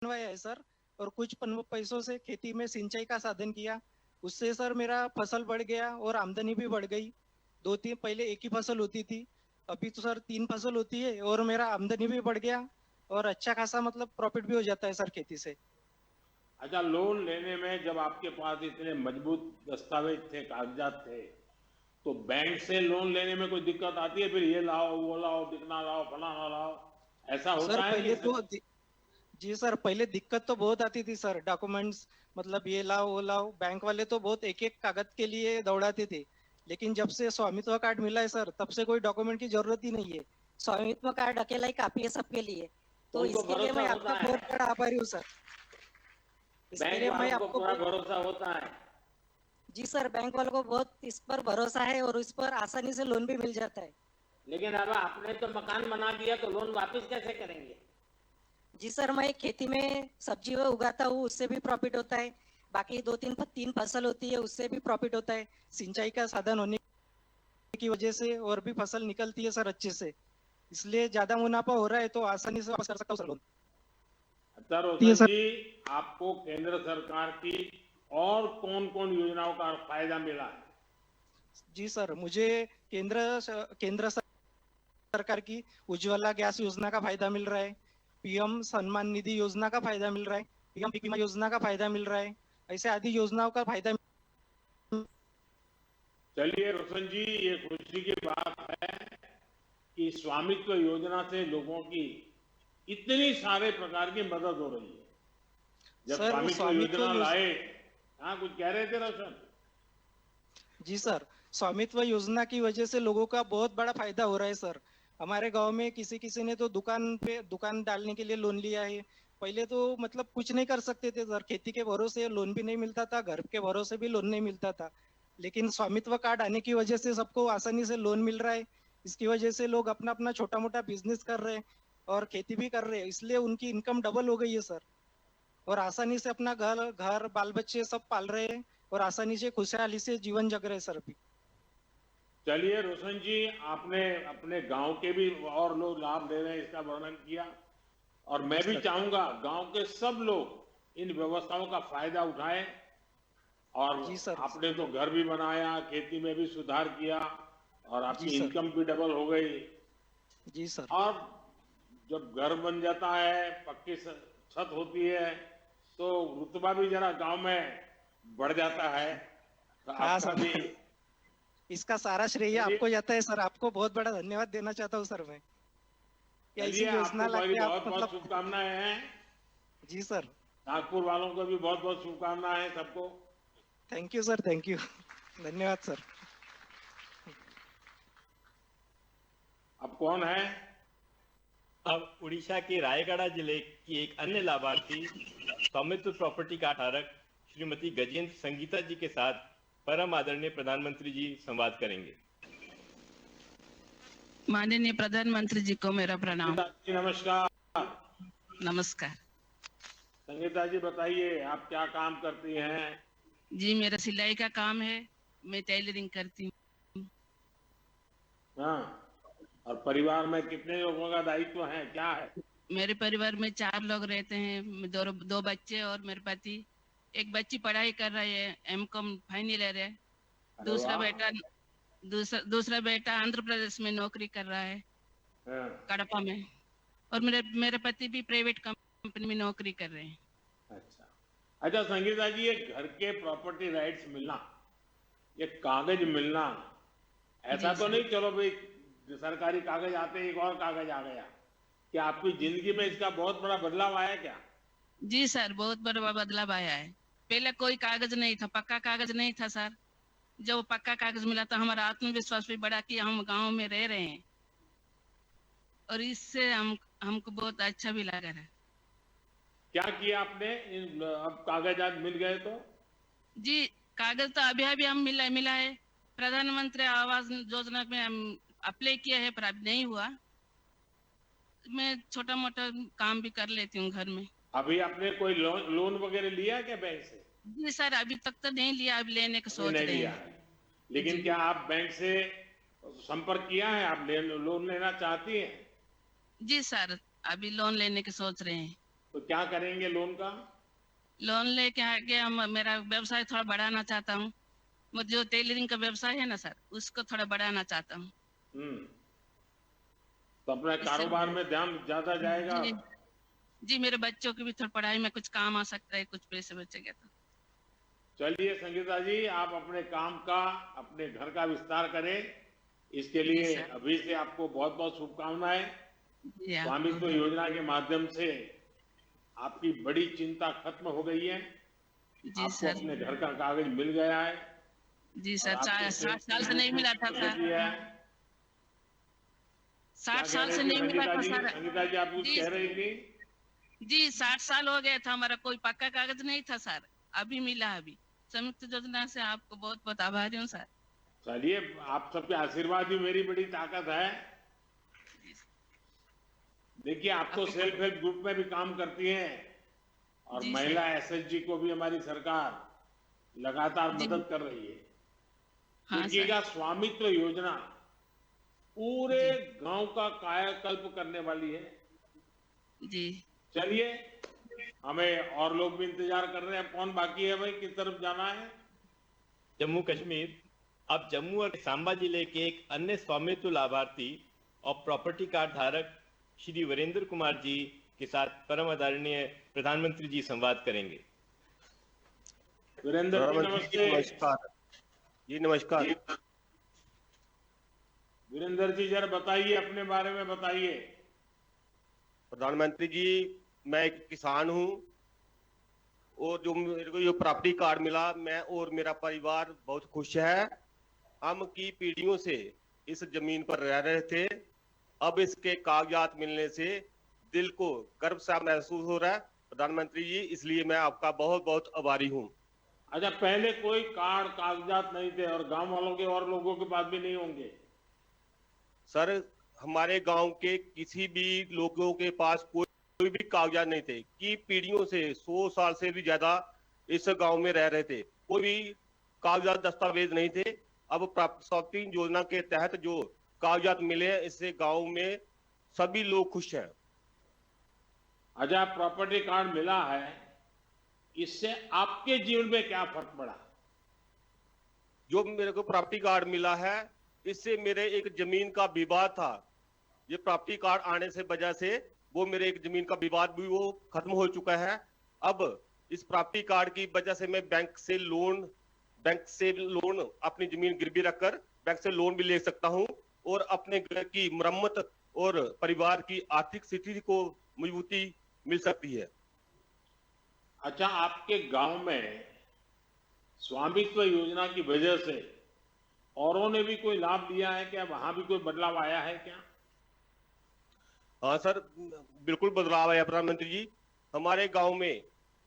बनवाया है सर, और कुछ पैसों से खेती में सिंचाई का साधन किया। उससे सर मेरा फसल बढ़ गया और आमदनी भी बढ़ गई। दो तीन पहले एक ही फसल होती थी, अभी तो सर 3 फसल होती है और मेरा आमदनी भी बढ़ गया और अच्छा खासा मतलब प्रॉफिट भी हो जाता है सर खेती से। अच्छा, लोन लेने में जब आपके पास इतने मजबूत दस्तावेज थे, कागजात थे, तो बैंक से लोन लेने में कोई दिक्कत आती है? फिर ये लाओ, वो लाओ, दिखना लाओ, फलाना लाओ, ऐसा सर होता है कि पहले तो जी सर, पहले दिक्कत तो बहुत आती थी सर। डॉक्यूमेंट्स मतलब ये लाओ वो लाओ, बैंक वाले तो बहुत एक एक कागज के लिए दौड़ाते थे। लेकिन जब से स्वामित्व कार्ड मिला है सर, तब से कोई डॉक्यूमेंट की जरूरत ही नहीं है। स्वामित्व कार्ड अकेला ही काफी है सबके लिए। तो उनको इसके लिए भरोसा मैं होता आपका है, बहुत बड़ा आभारी हूँ सर। इसके बैंक लिए मैं वालों को आपको पूरा बहुत भरोसा होता है। जी सर, बैंक वालों को बहुत इस पर भरोसा है और इस पर आसानी से लोन भी मिल जाता है। लेकिन अब आपने तो मकान बना दिया, तो लोन वापस कैसे करेंगे? जी सर, मैं खेती में सब्जी वो उगाता हूँ, उससे भी प्रॉफिट होता है। बाकी तीन फसल होती है, उससे भी प्रॉफिट होता है। सिंचाई का साधन होने की वजह से और भी फसल निकलती है सर अच्छे से। इसलिए ज्यादा मुनाफा हो रहा है तो आसानी से वापस कर सकता हूँ सर लोन। अच्छा ये रोशन सर जी, आपको केंद्र सरकार की और कौन कौन योजनाओं का फायदा मिला है? जी सर, मुझे केंद्र सरकार की उज्ज्वला गैस योजना का फायदा मिल रहा है। पीएम सम्मान निधि योजना का फायदा मिल रहा है। पीएम पीक बीमा योजना का फायदा मिल रहा है। ऐसे आदि योजनाओं का फायदा। चलिए रोशन जी, ये खुशी की बात है कि स्वामित्व योजना से लोगों की इतनी सारे प्रकार की मदद हो रही है। जब सर स्वामित्व स्वामित्व योजना योजना लाए, हाँ कुछ कह रहे थे रोशन? जी सर, स्वामित्व योजना की वजह से लोगों का बहुत बड़ा फायदा हो रहा है सर। हमारे गांव में किसी किसी ने तो दुकान डालने के लिए लोन लिया है। पहले तो मतलब कुछ नहीं कर सकते थे सर, खेती के भरोसे लोन भी नहीं मिलता था, घर के भरोसे भी लोन नहीं मिलता था। लेकिन स्वामित्व कार्ड आने की वजह से सबको आसानी से लोन मिल रहा है। इसकी वजह से लोग अपना अपना छोटा मोटा बिजनेस कर रहे हैं और खेती भी कर रहे हैं, इसलिए उनकी इनकम डबल हो गई है सर। और आसानी से अपना घर घर बाल बच्चे सब पाल रहे हैं और आसानी से खुशहाली से जीवन जग रहे हैं सर अभी। चलिए रोशन जी, आपने अपने गांव के भी और लोग लाभ ले रहे हैं, इसका वर्णन किया। और जी मैं भी सर। चाहूंगा गांव के सब लोग इन व्यवस्थाओं का फायदा उठाएं। और जी सर। आपने तो घर भी बनाया, खेती में भी सुधार किया, और जी आपकी सर। इनकम भी डबल हो गई। जी सर। और जब घर बन जाता है, पक्की छत होती है, तो रुतबा भी जरा गांव में बढ़ जाता है। तो हाँ आपका सर, भी। इसका सारा श्रेय चलिए, आपको जाता है सर। आपको बहुत बड़ा धन्यवाद देना चाहता हूँ सर मैं, कि चलिए, ऐसी योजना आपको मेरी लाके आप बहुत बहुत मतलब। शुभकामनाएं हैं। जी सर। नागपुर वालों को भी बहुत बहुत शुभकामनाएं हैं सबको। Thank you sir, thank you. धन्यवाद सर। अब कौन है? अब उड़ीसा के रायगढ़ जिले की एक अन्य लाभार्थी स्वामित्व प्रॉपर्टी का धारक श्रीमती गजेंद्र संगीता जी के साथ परम आदरणीय प्रधानमंत्री जी संवाद करेंगे। माननीय प्रधानमंत्री जी को मेरा प्रणाम। संगीता जी नमस्कार। नमस्कार संगीता जी बताइए, आप क्या काम करती हैं? जी, मेरा सिलाई का काम है, मैं टेलरिंग करती हूँ। हाँ, और परिवार में कितने लोगों का दायित्व है, क्या है? मेरे परिवार में 4 लोग रहते हैं, दो बच्चे और मेरे पति। एक बच्ची पढ़ाई कर रही है, एमकॉम फाइनल ईयर है। अरे दूसरा वाह। बेटा दूसरा बेटा आंध्र प्रदेश में नौकरी कर रहा है, हाँ, कड़पा में। और मेरे पति भी प्राइवेट कंपनी में नौकरी कर रहे हैं। अच्छा। अच्छा संगीता जी, ये घर के प्रॉपर्टी राइट्स मिलना, ये कागज मिलना, ऐसा जी तो सर। नहीं चलो भाई सरकारी कागज आते एक और कागज आ गया? क्या आपकी जिंदगी में इसका बहुत बड़ा बदलाव आया क्या? जी सर, बहुत बड़ा बदलाव आया है। पहले कोई कागज नहीं था, पक्का कागज नहीं था सर। जब पक्का कागज मिला तो हमारा आत्मविश्वास भी बढ़ा कि हम गांव में रह रहे हैं, और इससे हमको बहुत अच्छा भी लगा है। क्या किया आपने अब कागजात मिल गए तो? जी, कागज तो अभी अभी हम मिला है। प्रधानमंत्री आवास योजना में हम अप्लाई किया है, पर अभी नहीं हुआ। मैं छोटा मोटा काम भी कर लेती हूँ घर में। अभी आपने कोई लोन वगैरह लिया क्या बैंक से? जी सर, अभी तक तो नहीं लिया, अभी लेने का अभी सोच नहीं रहे लिया हैं। है। लेकिन जी क्या आप बैंक से संपर्क किया है? आप लोन लेना चाहती हैं? जी सर, अभी लोन लेने की सोच रहे हैं। तो क्या करेंगे लोन का? लोन लेके आगे हम मेरा व्यवसाय थोड़ा बढ़ाना चाहता हूँ। मुझे जो टेलरिंग का व्यवसाय है ना सर, उसको थोड़ा बढ़ाना चाहता हूँ। तो अपने इससे कारोबार में ध्यान ज्यादा जाएगा। जी जी, मेरे बच्चों की भी थोड़ी पढ़ाई में कुछ काम आ सकता है, कुछ पैसे बचेंगे तो। चलिए संगीता जी, आप अपने काम का, अपने घर का विस्तार करें। इसके जी लिए सर। अभी से आपको बहुत बहुत शुभकामनाएं। जी आपको स्वामित्व भी। योजना के माध्यम से आपकी बड़ी चिंता खत्म हो गई है। जी आपको सर। अपने घर का कागज मिल गया है जी और सर, आपके 60 साल से नहीं मिला था सर। किया है। क्या 60 कह साल रही से थी नहीं मिला संगीता था जी? सर। संगीता जी, आप कुछ जी कह रही थी? जी, 60 साल हो गए था, हमारा कोई पक्का कागज नहीं था सर। अभी मिला अभी। संयुक्त योजना से आपको बहुत बहुत आभारी हूँ सर। चलिए, आप सबके आशीर्वाद ही मेरी बड़ी ताकत है। देखिए, आप तो आपको सेल्फ हेल्प ग्रुप में भी काम करती हैं और जी सर। महिला एसएचजी को भी हमारी सरकार लगातार जी मदद कर रही है। हाँ सर। देखिएगा, स्वामित्व योजना पूरे जी गांव का कायाकल्प करने वाली है। जी चलिए, हमें और लोग भी इंतजार कर रहे हैं। कौन बाकी है भाई, किस तरफ जाना है? जम्मू कश्मीर। अब जम्मू और सांबा जिले के एक अन्य स्वामित्व लाभार्थी और प्रॉपर्टी कार्ड धारक श्री वीरेंद्र कुमार जी के साथ परम आदरणीय प्रधानमंत्री जी संवाद करेंगे। वीरेंद्र जी, प्रधानमंत्री जी नमस्ते। नमस्कार। जी नमस्कार। वीरेंद्र जी, जरा बताइए, अपने बारे में बताइए। प्रधानमंत्री जी, मैं एक किसान हूँ और जो मेरे को ये प्रॉपर्टी कार्ड मिला, मैं और मेरा परिवार बहुत खुश है। हम की पीढ़ियों से इस जमीन पर रह रहे थे, अब इसके कागजात मिलने से दिल को गर्व सा महसूस हो रहा है प्रधानमंत्री जी, इसलिए मैं आपका बहुत बहुत आभारी हूँ। अच्छा, पहले कोई कार्ड कागजात नहीं थे और गांव वालों के और लोगों के पास भी नहीं होंगे? सर, हमारे गांव के किसी भी लोगों के पास कोई भी कागजात नहीं थे कि पीढ़ियों से 100 साल से भी ज्यादा इस गांव में रह रहे थे, कोई भी कागजात दस्तावेज नहीं थे। अब प्राप्ति योजना के तहत जो कागजात मिले हैं, इससे गांव में सभी लोग खुश हैं। अच्छा, प्रॉपर्टी कार्ड मिला है, इससे आपके जीवन में क्या फर्क पड़ा? जो मेरे को प्रॉपर्टी कार्ड मिला है, इससे मेरे एक जमीन का विवाद था, ये प्रॉपर्टी कार्ड आने से वजह से वो मेरे एक जमीन का विवाद भी वो खत्म हो चुका है। अब इस प्रॉपर्टी कार्ड की वजह से मैं बैंक से लोन अपनी जमीन गिरवी रखकर बैंक से लोन भी ले सकता हूं और अपने घर की मरम्मत और परिवार की आर्थिक स्थिति को मजबूती मिल सकती है। अच्छा, आपके गांव में स्वामित्व योजना की वजह से औरों ने भी कोई लाभ लिया है क्या? वहां भी कोई बदलाव आया है क्या? हाँ सर, बिल्कुल बदलाव है प्रधानमंत्री जी। हमारे गांव में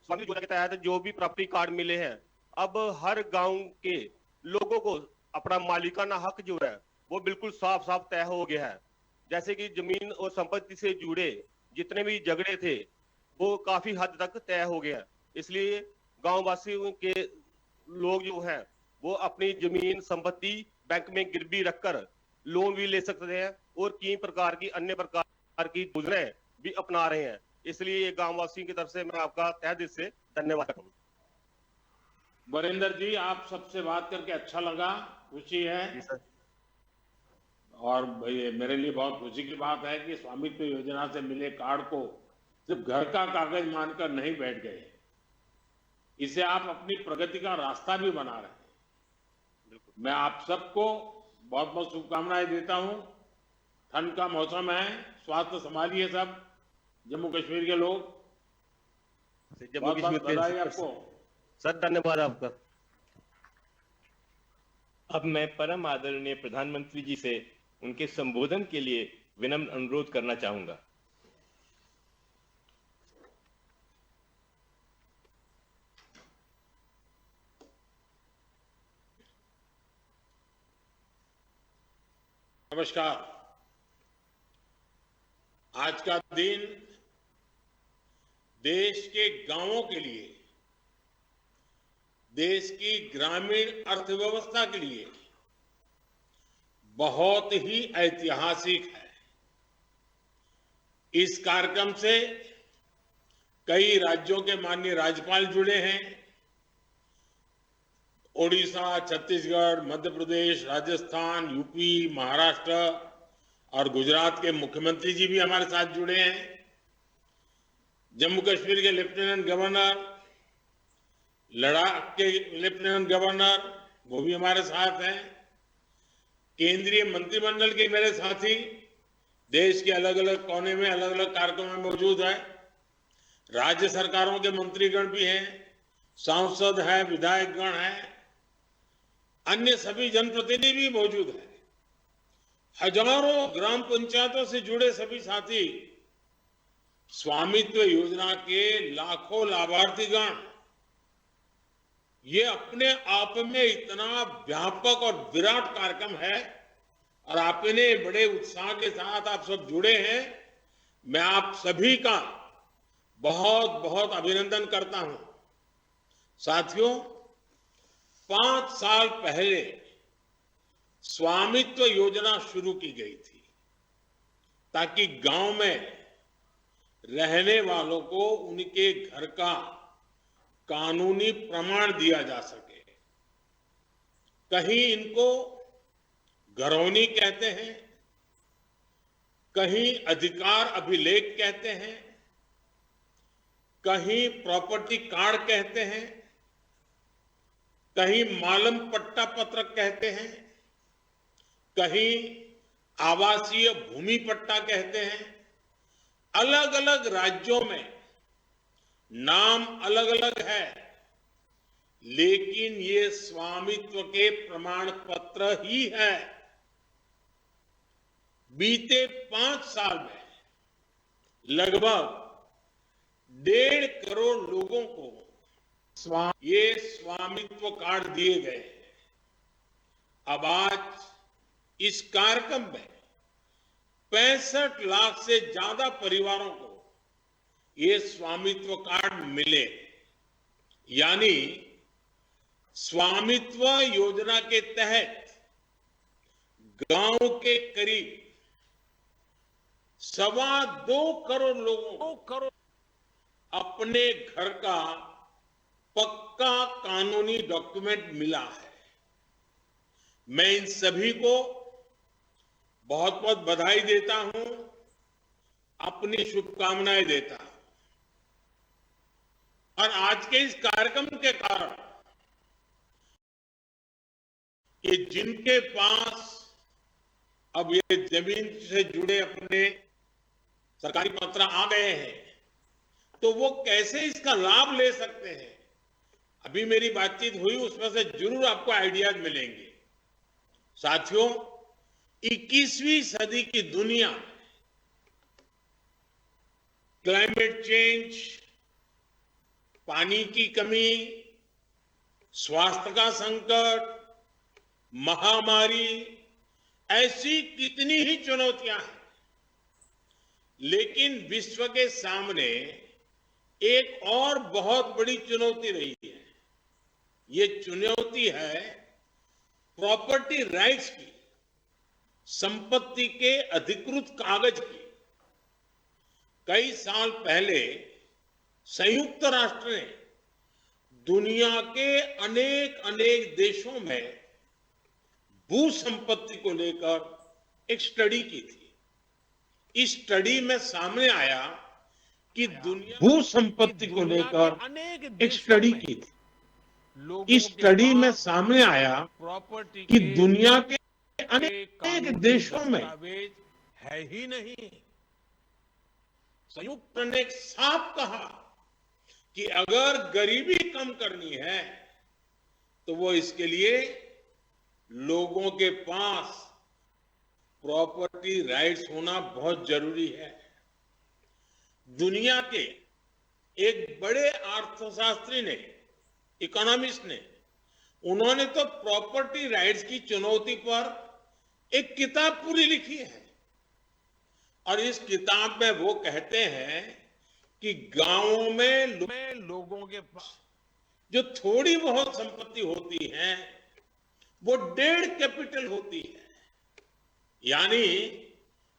स्वामित्व योजना के तहत जो भी प्रॉपर्टी कार्ड मिले हैं, अब हर गांव के लोगों को अपना मालिकाना हक जो है वो बिल्कुल साफ साफ तय हो गया है। जैसे कि जमीन और संपत्ति से जुड़े जितने भी झगड़े थे वो काफी हद तक तय हो गया। इसलिए गांव वासियों के लोग जो हैं वो अपनी जमीन संपत्ति बैंक में गिरवी रखकर लोन भी ले सकते हैं और कई प्रकार की अन्य प्रकार की योजनाएं भी अपना रहे हैं। इसलिए ये गांव वासियों की तरफ से मैं आपका तहे दिल से धन्यवाद करता हूँ। वीरेंद्र जी, आप सबसे बात करके अच्छा लगा, खुशी है। जी सर। और ये मेरे लिए बहुत खुशी की बात है कि स्वामित्व योजना से मिले कार्ड को सिर्फ घर का कागज मानकर नहीं बैठ गए, इसे आप अपनी प्रगति का रास्ता भी बना रहे हैं। मैं आप सबको बहुत बहुत शुभकामनाएं देता हूं। ठंड का मौसम है, स्वास्थ्य संभालिए सब जम्मू कश्मीर के लोग। जम्मू बहुत बहुत कश्मीर बधाई आपको। सर, धन्यवाद आपका। अब मैं परम आदरणीय प्रधानमंत्री जी से उनके संबोधन के लिए विनम्र अनुरोध करना चाहूंगा। नमस्कार। आज का दिन देश के गांवों के लिए, देश की ग्रामीण अर्थव्यवस्था के लिए बहुत ही ऐतिहासिक है। इस कार्यक्रम से कई राज्यों के माननीय राज्यपाल जुड़े हैं। ओडिशा, छत्तीसगढ़, मध्य प्रदेश, राजस्थान, यूपी, महाराष्ट्र और गुजरात के मुख्यमंत्री जी भी हमारे साथ जुड़े हैं। जम्मू कश्मीर के लेफ्टिनेंट गवर्नर, लद्दाख के लेफ्टिनेंट गवर्नर, वो भी हमारे साथ हैं। केंद्रीय मंत्रिमंडल के मेरे साथी देश के अलग अलग कोने में अलग अलग कार्यक्रमों में मौजूद है। राज्य सरकारों के मंत्रीगण भी हैं, सांसद हैं, विधायकगण हैं, अन्य सभी जनप्रतिनिधि भी मौजूद हैं। हजारों ग्राम पंचायतों से जुड़े सभी साथी, स्वामित्व योजना के लाखों लाभार्थीगण, ये अपने आप में इतना व्यापक और विराट कार्यक्रम है और आपने बड़े उत्साह के साथ आप सब जुड़े हैं। मैं आप सभी का बहुत बहुत अभिनंदन करता हूं। साथियों, 5 साल पहले स्वामित्व योजना शुरू की गई थी ताकि गांव में रहने वालों को उनके घर का कानूनी प्रमाण दिया जा सके। कहीं इनको घरौनी कहते हैं, कहीं अधिकार अभिलेख कहते हैं, कहीं प्रॉपर्टी कार्ड कहते हैं, कहीं मालम पट्टा पत्रक कहते हैं, कहीं आवासीय भूमि पट्टा कहते हैं। अलग अलग राज्यों में नाम अलग अलग है, लेकिन ये स्वामित्व के प्रमाण पत्र ही है। बीते 5 साल में लगभग 1.5 करोड़ लोगों को ये स्वामित्व कार्ड दिए गए हैं। अब आज इस कार्यक्रम में 65 लाख से ज्यादा परिवारों को ये स्वामित्व कार्ड मिले, यानी स्वामित्व योजना के तहत गांव के करीब 2.25 करोड़ लोगों को अपने घर का पक्का कानूनी डॉक्यूमेंट मिला है। मैं इन सभी को बहुत बहुत बधाई देता हूं, अपनी शुभकामनाएं देता हूं। और आज के इस कार्यक्रम के कारण ये जिनके पास अब ये जमीन से जुड़े अपने सरकारी पत्र आ गए हैं, तो वो कैसे इसका लाभ ले सकते हैं। अभी मेरी बातचीत हुई, उसमें से जरूर आपको आइडियाज मिलेंगे। साथियों, 21वीं सदी की दुनिया में क्लाइमेट चेंज, पानी की कमी, स्वास्थ्य का संकट, महामारी, ऐसी कितनी ही चुनौतियां हैं, लेकिन विश्व के सामने एक और बहुत बड़ी चुनौती रही है। ये चुनौती है प्रॉपर्टी राइट्स की, संपत्ति के अधिकृत कागज की। कई साल पहले संयुक्त राष्ट्र ने दुनिया के अनेक देशों में भू संपत्ति को लेकर एक स्टडी की थी। इस स्टडी में सामने आया कि दुनिया भू संपत्ति को लेकर एक स्टडी की थी। इस स्टडी में सामने आया कि दुनिया के अनेक देशों में है ही नहीं। संयुक्त ने साफ कहा कि अगर गरीबी कम करनी है तो वो इसके लिए लोगों के पास प्रॉपर्टी राइट्स होना बहुत जरूरी है। दुनिया के एक बड़े अर्थशास्त्री ने, इकोनॉमिस्ट ने, उन्होंने तो प्रॉपर्टी राइट्स की चुनौती पर एक किताब पूरी लिखी है। और इस किताब में वो कहते हैं कि गांवों में लोगों के पास जो थोड़ी बहुत संपत्ति होती है वो 1.5 कैपिटल होती है। यानी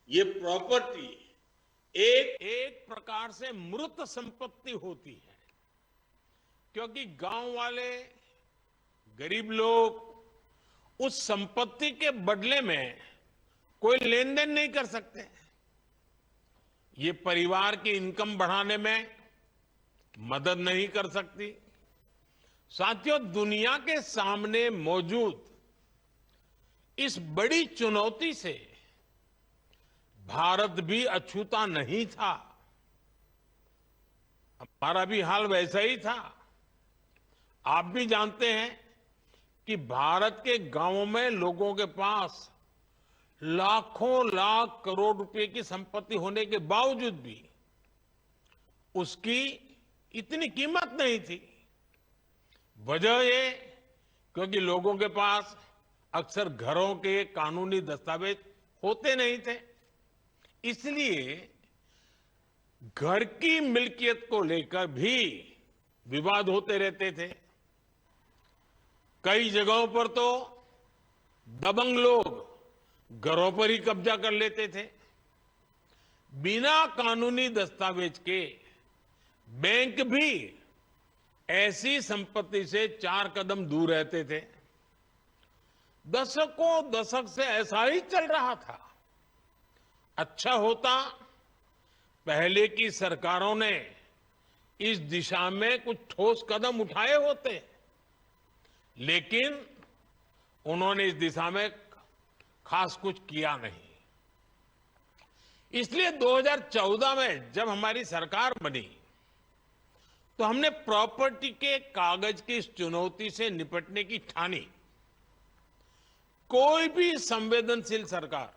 ये प्रॉपर्टी एक एक प्रकार से मृत संपत्ति होती है, क्योंकि गांव वाले गरीब लोग उस संपत्ति के बदले में कोई लेन देन नहीं कर सकते। ये परिवार की इनकम बढ़ाने में मदद नहीं कर सकती। साथियों, दुनिया के सामने मौजूद इस बड़ी चुनौती से भारत भी अछूता नहीं था। हमारा भी हाल वैसा ही था। आप भी जानते हैं कि भारत के गांवों में लोगों के पास लाखों लाख करोड़ रुपए की संपत्ति होने के बावजूद भी उसकी इतनी कीमत नहीं थी। वजह ये, क्योंकि लोगों के पास अक्सर घरों के कानूनी दस्तावेज होते नहीं थे। इसलिए घर की मिल्कियत को लेकर भी विवाद होते रहते थे। कई जगहों पर तो दबंग लोग घरों पर ही कब्जा कर लेते थे। बिना कानूनी दस्तावेज के बैंक भी ऐसी संपत्ति से 4 कदम दूर रहते थे। दशकों दशक से ऐसा ही चल रहा था। अच्छा होता पहले की सरकारों ने इस दिशा में कुछ ठोस कदम उठाए होते, लेकिन उन्होंने इस दिशा में खास कुछ किया नहीं। इसलिए 2014 में जब हमारी सरकार बनी तो हमने प्रॉपर्टी के कागज की इस चुनौती से निपटने की ठानी। कोई भी संवेदनशील सरकार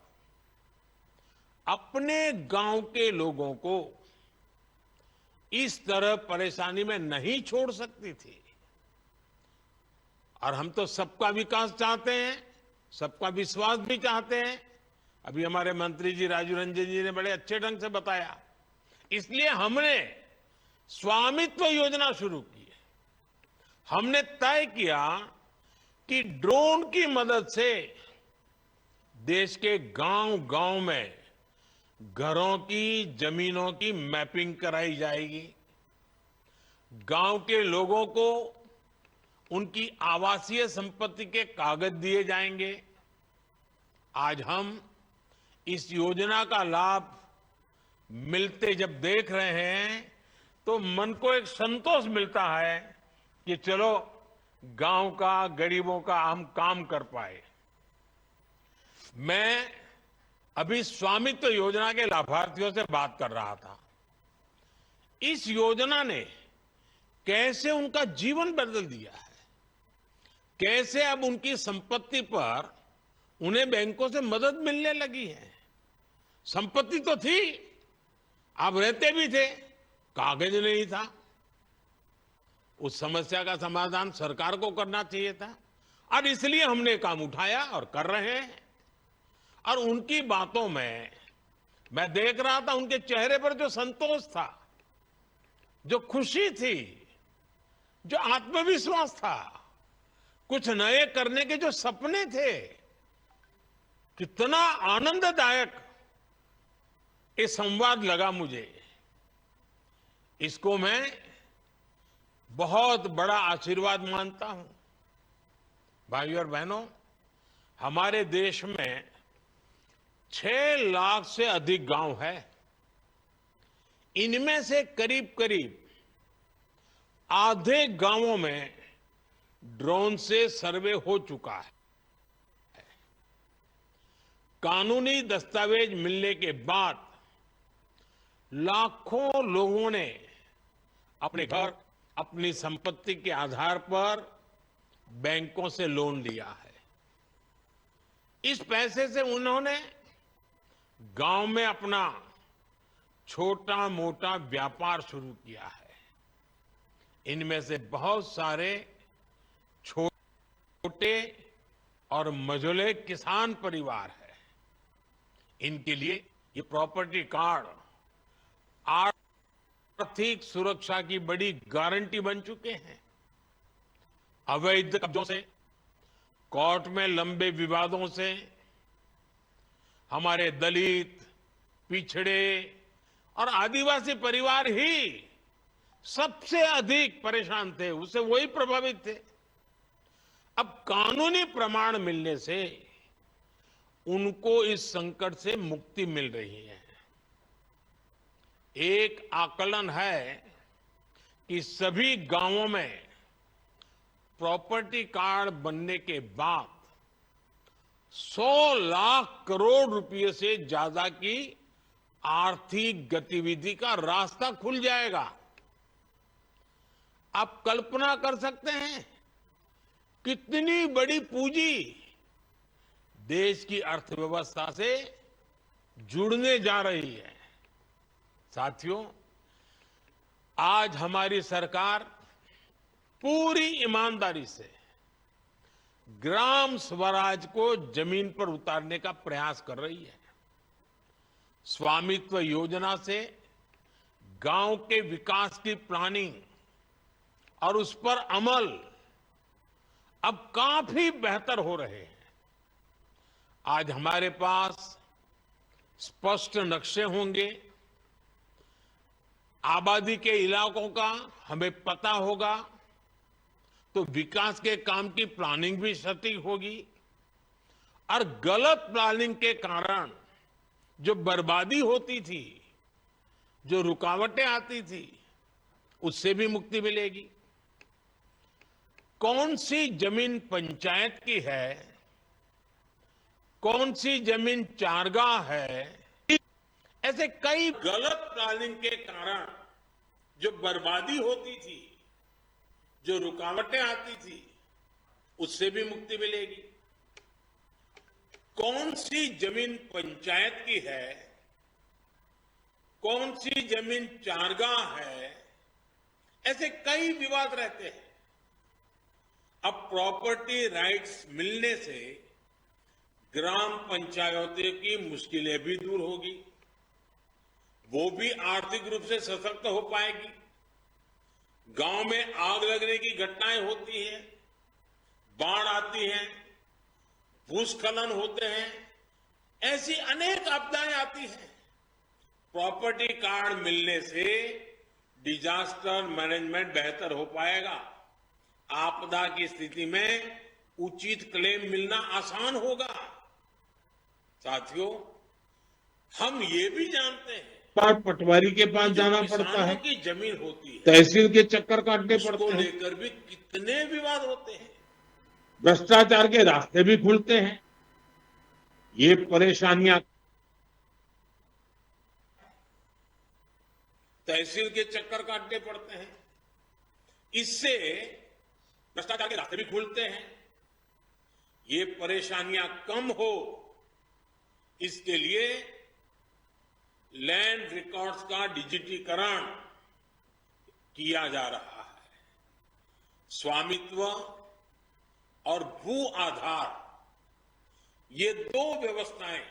अपने गांव के लोगों को इस तरह परेशानी में नहीं छोड़ सकती थी। और हम तो सबका विकास चाहते हैं, सबका विश्वास भी चाहते हैं। अभी हमारे मंत्री जी राजू रंजन जी ने बड़े अच्छे ढंग से बताया। इसलिए हमने स्वामित्व योजना शुरू की। हमने तय किया कि ड्रोन की मदद से देश के गांव-गांव में घरों की, जमीनों की मैपिंग कराई जाएगी। गांव के लोगों को उनकी आवासीय संपत्ति के कागज दिए जाएंगे। आज हम इस योजना का लाभ मिलते जब देख रहे हैं तो मन को एक संतोष मिलता है कि चलो गांव का, गरीबों का हम काम कर पाए। मैं अभी स्वामित्व योजना के लाभार्थियों से बात कर रहा था। इस योजना ने कैसे उनका जीवन बदल दिया है, कैसे अब उनकी संपत्ति पर उन्हें बैंकों से मदद मिलने लगी है। संपत्ति तो थी, आप रहते भी थे, कागज नहीं था। उस समस्या का समाधान सरकार को करना चाहिए था और इसलिए हमने काम उठाया और कर रहे हैं। और उनकी बातों में मैं देख रहा था, उनके चेहरे पर जो संतोष था, जो खुशी थी, जो आत्मविश्वास था, कुछ नए करने के जो सपने थे, कितना आनंददायक ये संवाद लगा मुझे। इसको मैं बहुत बड़ा आशीर्वाद मानता हूं। भाइयों और बहनों, हमारे देश में 6 लाख से अधिक गांव है। इनमें से करीब करीब आधे गांवों में ड्रोन से सर्वे हो चुका है। कानूनी दस्तावेज मिलने के बाद लाखों लोगों ने अपने घर, अपनी संपत्ति के आधार पर बैंकों से लोन लिया है। इस पैसे से उन्होंने गांव में अपना छोटा मोटा व्यापार शुरू किया है। इनमें से बहुत सारे छोटे और मझोले किसान परिवार है। इनके लिए ये प्रॉपर्टी कार्ड आर्थिक सुरक्षा की बड़ी गारंटी बन चुके हैं। अवैध कब्जों से, कोर्ट में लंबे विवादों से हमारे दलित, पिछड़े और आदिवासी परिवार ही सबसे अधिक परेशान थे, उससे वही प्रभावित थे। अब कानूनी प्रमाण मिलने से उनको इस संकट से मुक्ति मिल रही है। एक आकलन है कि सभी गांवों में प्रॉपर्टी कार्ड बनने के बाद 100 लाख करोड़ रुपए से ज्यादा की आर्थिक गतिविधि का रास्ता खुल जाएगा। आप कल्पना कर सकते हैं कितनी बड़ी पूंजी देश की अर्थव्यवस्था से जुड़ने जा रही है। साथियों, आज हमारी सरकार पूरी ईमानदारी से ग्राम स्वराज को जमीन पर उतारने का प्रयास कर रही है। स्वामित्व योजना से गांव के विकास की प्लानिंग और उस पर अमल अब काफी बेहतर हो रहे हैं। आज हमारे पास स्पष्ट नक्शे होंगे, आबादी के इलाकों का हमें पता होगा, तो विकास के काम की प्लानिंग भी सटीक होगी और गलत प्लानिंग के कारण जो बर्बादी होती थी, जो रुकावटें आती थी, उससे भी मुक्ति मिलेगी। कौन सी जमीन पंचायत की है, कौन सी जमीन चारगाह है, ऐसे कई गलत प्लानिंग के कारण जो बर्बादी होती थी, जो रुकावटें आती थी, उससे भी मुक्ति मिलेगी। कौन सी जमीन पंचायत की है, कौन सी जमीन चारगाह है, ऐसे कई विवाद रहते हैं। अब प्रॉपर्टी राइट्स मिलने से ग्राम पंचायतों की मुश्किलें भी दूर होगी, वो भी आर्थिक रूप से सशक्त हो पाएगी। गांव में आग लगने की घटनाएं होती हैं, बाढ़ आती है, भूस्खलन होते हैं, ऐसी अनेक आपदाएं आती हैं। प्रॉपर्टी कार्ड मिलने से डिजास्टर मैनेजमेंट बेहतर हो पाएगा। आपदा की स्थिति में उचित क्लेम मिलना आसान होगा। साथियों, हम ये भी जानते हैं पटवारी के पास जाना पड़ता है, की जमीन होती है, तहसील के चक्कर काटने उसको पड़ते हैं, लेकर भी कितने विवाद होते हैं। भ्रष्टाचार के रास्ते भी खुलते हैं। ये परेशानियां तहसील के चक्कर काटने पड़ते हैं, इससे भ्रष्टाचार के रास्ते भी खुलते हैं। ये परेशानियां कम हो, इसके लिए लैंड रिकॉर्ड्स का डिजिटीकरण किया जा रहा है। स्वामित्व और भू आधार, ये दो व्यवस्थाएं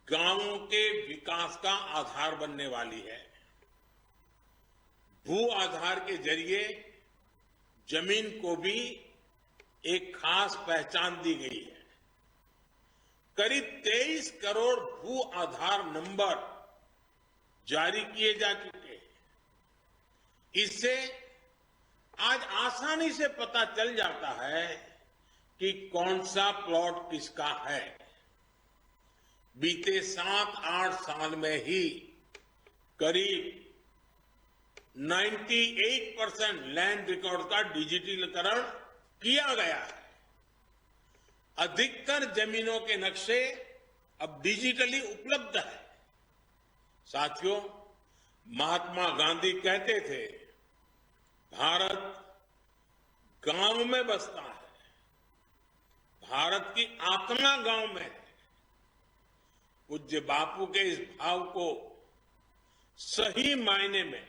गांवों के विकास का आधार बनने वाली है। भू आधार के जरिए जमीन को भी एक खास पहचान दी गई है। करीब 23 करोड़ भू आधार नंबर जारी किए जा चुके हैं। इससे आज आसानी से पता चल जाता है कि कौन सा प्लॉट किसका है। बीते 7-8 साल में ही करीब 98% लैंड रिकॉर्ड का डिजिटलीकरण किया गया है। अधिकतर जमीनों के नक्शे अब डिजिटली उपलब्ध है। साथियों, महात्मा गांधी कहते थे, भारत गांव में बसता है, भारत की आत्मा गांव में है। पूज्य बापू के इस भाव को सही मायने में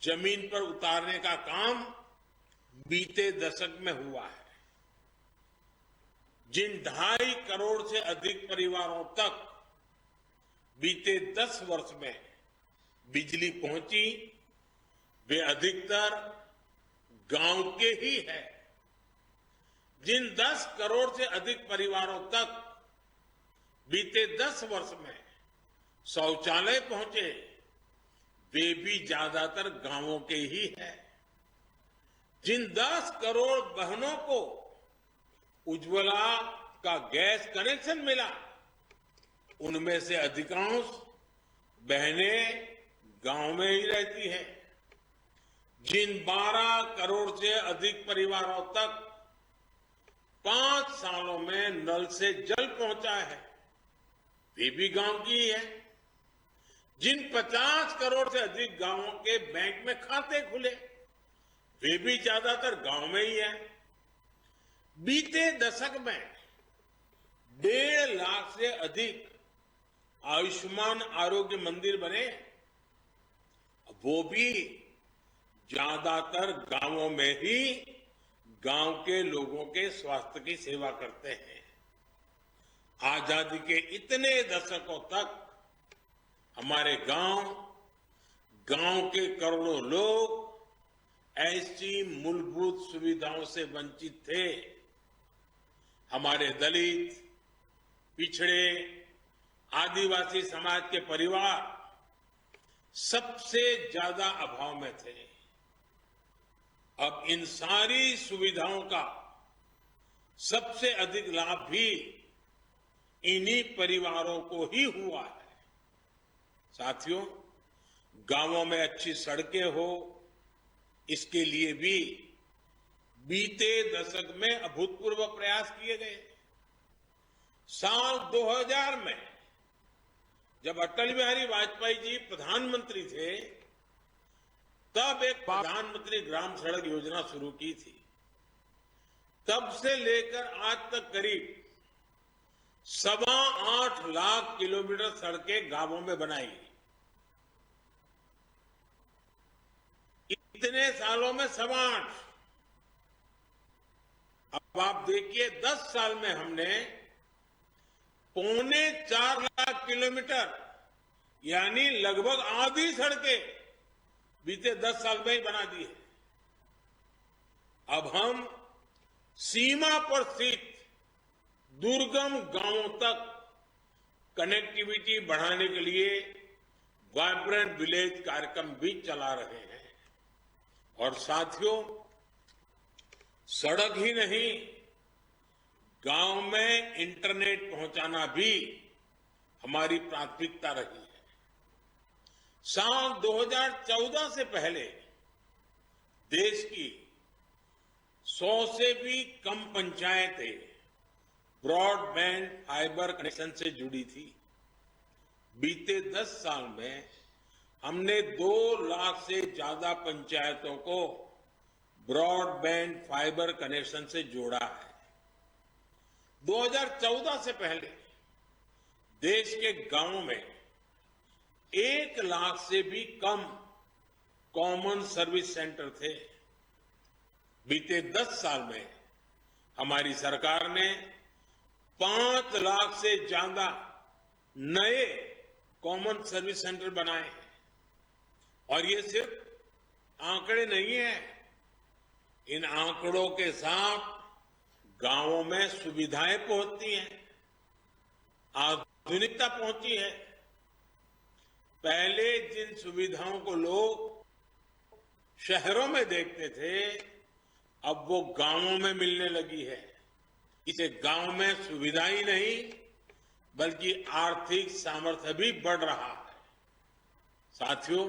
जमीन पर उतारने का काम बीते दशक में हुआ है। जिन 2.5 करोड़ से अधिक परिवारों तक बीते 10 वर्ष में बिजली पहुंची, वे अधिकतर गांव के ही हैं। जिन 10 करोड़ से अधिक परिवारों तक बीते 10 वर्ष में शौचालय पहुंचे वे भी ज्यादातर गांवों के ही हैं। जिन 10 करोड़ बहनों को उज्ज्वला का गैस कनेक्शन मिला, उनमें से अधिकांश बहनें गांव में ही रहती हैं। जिन 12 करोड़ से अधिक परिवारों तक 5 सालों में नल से जल पहुंचा है, वे भी गांव की ही है। जिन 50 करोड़ से अधिक गांवों के बैंक में खाते खुले, वे भी ज्यादातर गांव में ही है। बीते दशक में 1.5 लाख से अधिक आयुष्मान आरोग्य मंदिर बने, वो भी ज्यादातर गांवों में ही गांव के लोगों के स्वास्थ्य की सेवा करते हैं। आजादी के इतने दशकों तक हमारे गांव के करोड़ों लोग ऐसी मूलभूत सुविधाओं से वंचित थे। हमारे दलित, पिछड़े, आदिवासी समाज के परिवार सबसे ज्यादा अभाव में थे। अब इन सारी सुविधाओं का सबसे अधिक लाभ भी इन्हीं परिवारों को ही हुआ है। साथियों, गांवों में अच्छी सड़कें हो, इसके लिए भी बीते दशक में अभूतपूर्व प्रयास किए गए। साल 2000 में जब अटल बिहारी वाजपेयी जी प्रधानमंत्री थे, तब एक प्रधानमंत्री ग्राम सड़क योजना शुरू की थी। तब से लेकर आज तक करीब 8.25 लाख किलोमीटर सड़कें गांवों में बनाई। इतने सालों में 8.25। अब आप देखिए 10 साल में हमने 3.25 लाख किलोमीटर यानी लगभग आधी सड़कें बीते 10 साल में ही बना दी है। अब हम सीमा पर स्थित दुर्गम गांवों तक कनेक्टिविटी बढ़ाने के लिए वाइब्रेंट विलेज कार्यक्रम भी चला रहे हैं। और साथियों, सड़क ही नहीं, गांव में इंटरनेट पहुंचाना भी हमारी प्राथमिकता रही है। साल 2014 से पहले देश की 100 से भी कम पंचायतें ब्रॉडबैंड फाइबर कनेक्शन से जुड़ी थी। बीते 10 साल में हमने 2 लाख से ज्यादा पंचायतों को ब्रॉडबैंड फाइबर कनेक्शन से जोड़ा है। 2014 से पहले देश के गांवों में 1 लाख से भी कम कॉमन सर्विस सेंटर थे। बीते 10 साल में हमारी सरकार ने 5 लाख से ज्यादा नए कॉमन सर्विस सेंटर बनाए हैं। और ये सिर्फ आंकड़े नहीं है, इन आंकड़ों के साथ गांवों में सुविधाएं पहुंचती हैं, आधुनिकता पहुंची है। पहले जिन सुविधाओं को लोग शहरों में देखते थे, अब वो गांवों में मिलने लगी है। इसे गांव में सुविधा ही नहीं बल्कि आर्थिक सामर्थ्य भी बढ़ रहा है। साथियों,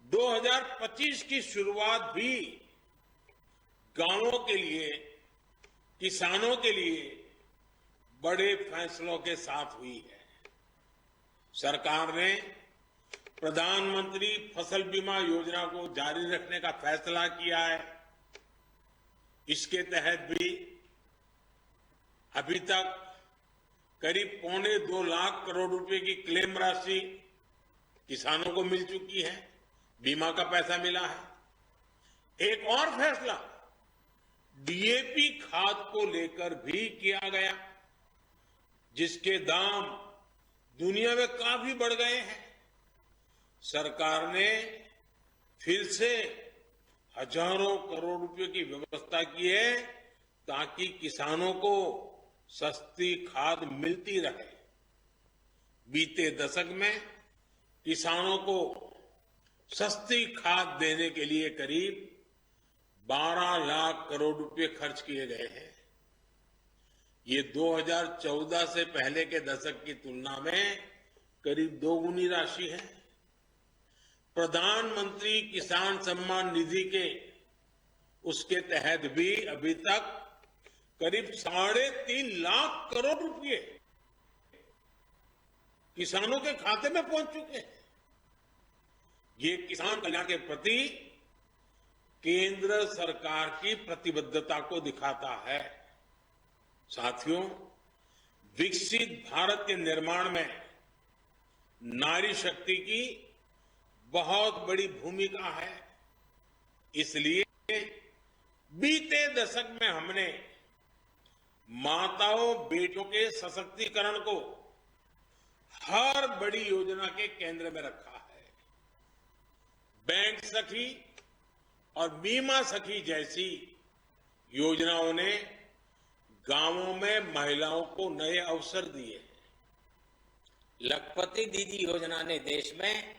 2025 की शुरुआत भी गांवों के लिए, किसानों के लिए बड़े फैसलों के साथ हुई है। सरकार ने प्रधानमंत्री फसल बीमा योजना को जारी रखने का फैसला किया है। इसके तहत भी अभी तक करीब 2.25 लाख करोड़ रुपए की क्लेम राशि किसानों को मिल चुकी है, बीमा का पैसा मिला है। एक और फैसला डीएपी खाद को लेकर भी किया गया, जिसके दाम दुनिया में काफी बढ़ गए हैं। सरकार ने फिर से हजारों करोड़ रुपए की व्यवस्था की है ताकि किसानों को सस्ती खाद मिलती रहे। बीते दशक में किसानों को सस्ती खाद देने के लिए करीब 12 लाख करोड़ रुपए खर्च किए गए हैं। ये 2014 से पहले के दशक की तुलना में करीब दोगुनी राशि है। प्रधानमंत्री किसान सम्मान निधि के उसके तहत भी अभी तक करीब 3.5 लाख करोड़ रुपए किसानों के खाते में पहुंच चुके हैं। ये किसान कल्याण के प्रति केंद्र सरकार की प्रतिबद्धता को दिखाता है। साथियों, विकसित भारत के निर्माण में नारी शक्ति की बहुत बड़ी भूमिका है। इसलिए बीते दशक में हमने माताओं बेटियों के सशक्तिकरण को हर बड़ी योजना के केंद्र में रखा है। बैंक सखी और बीमा सखी जैसी योजनाओं ने गांवों में महिलाओं को नए अवसर दिए हैं। लखपति दीदी योजना ने देश में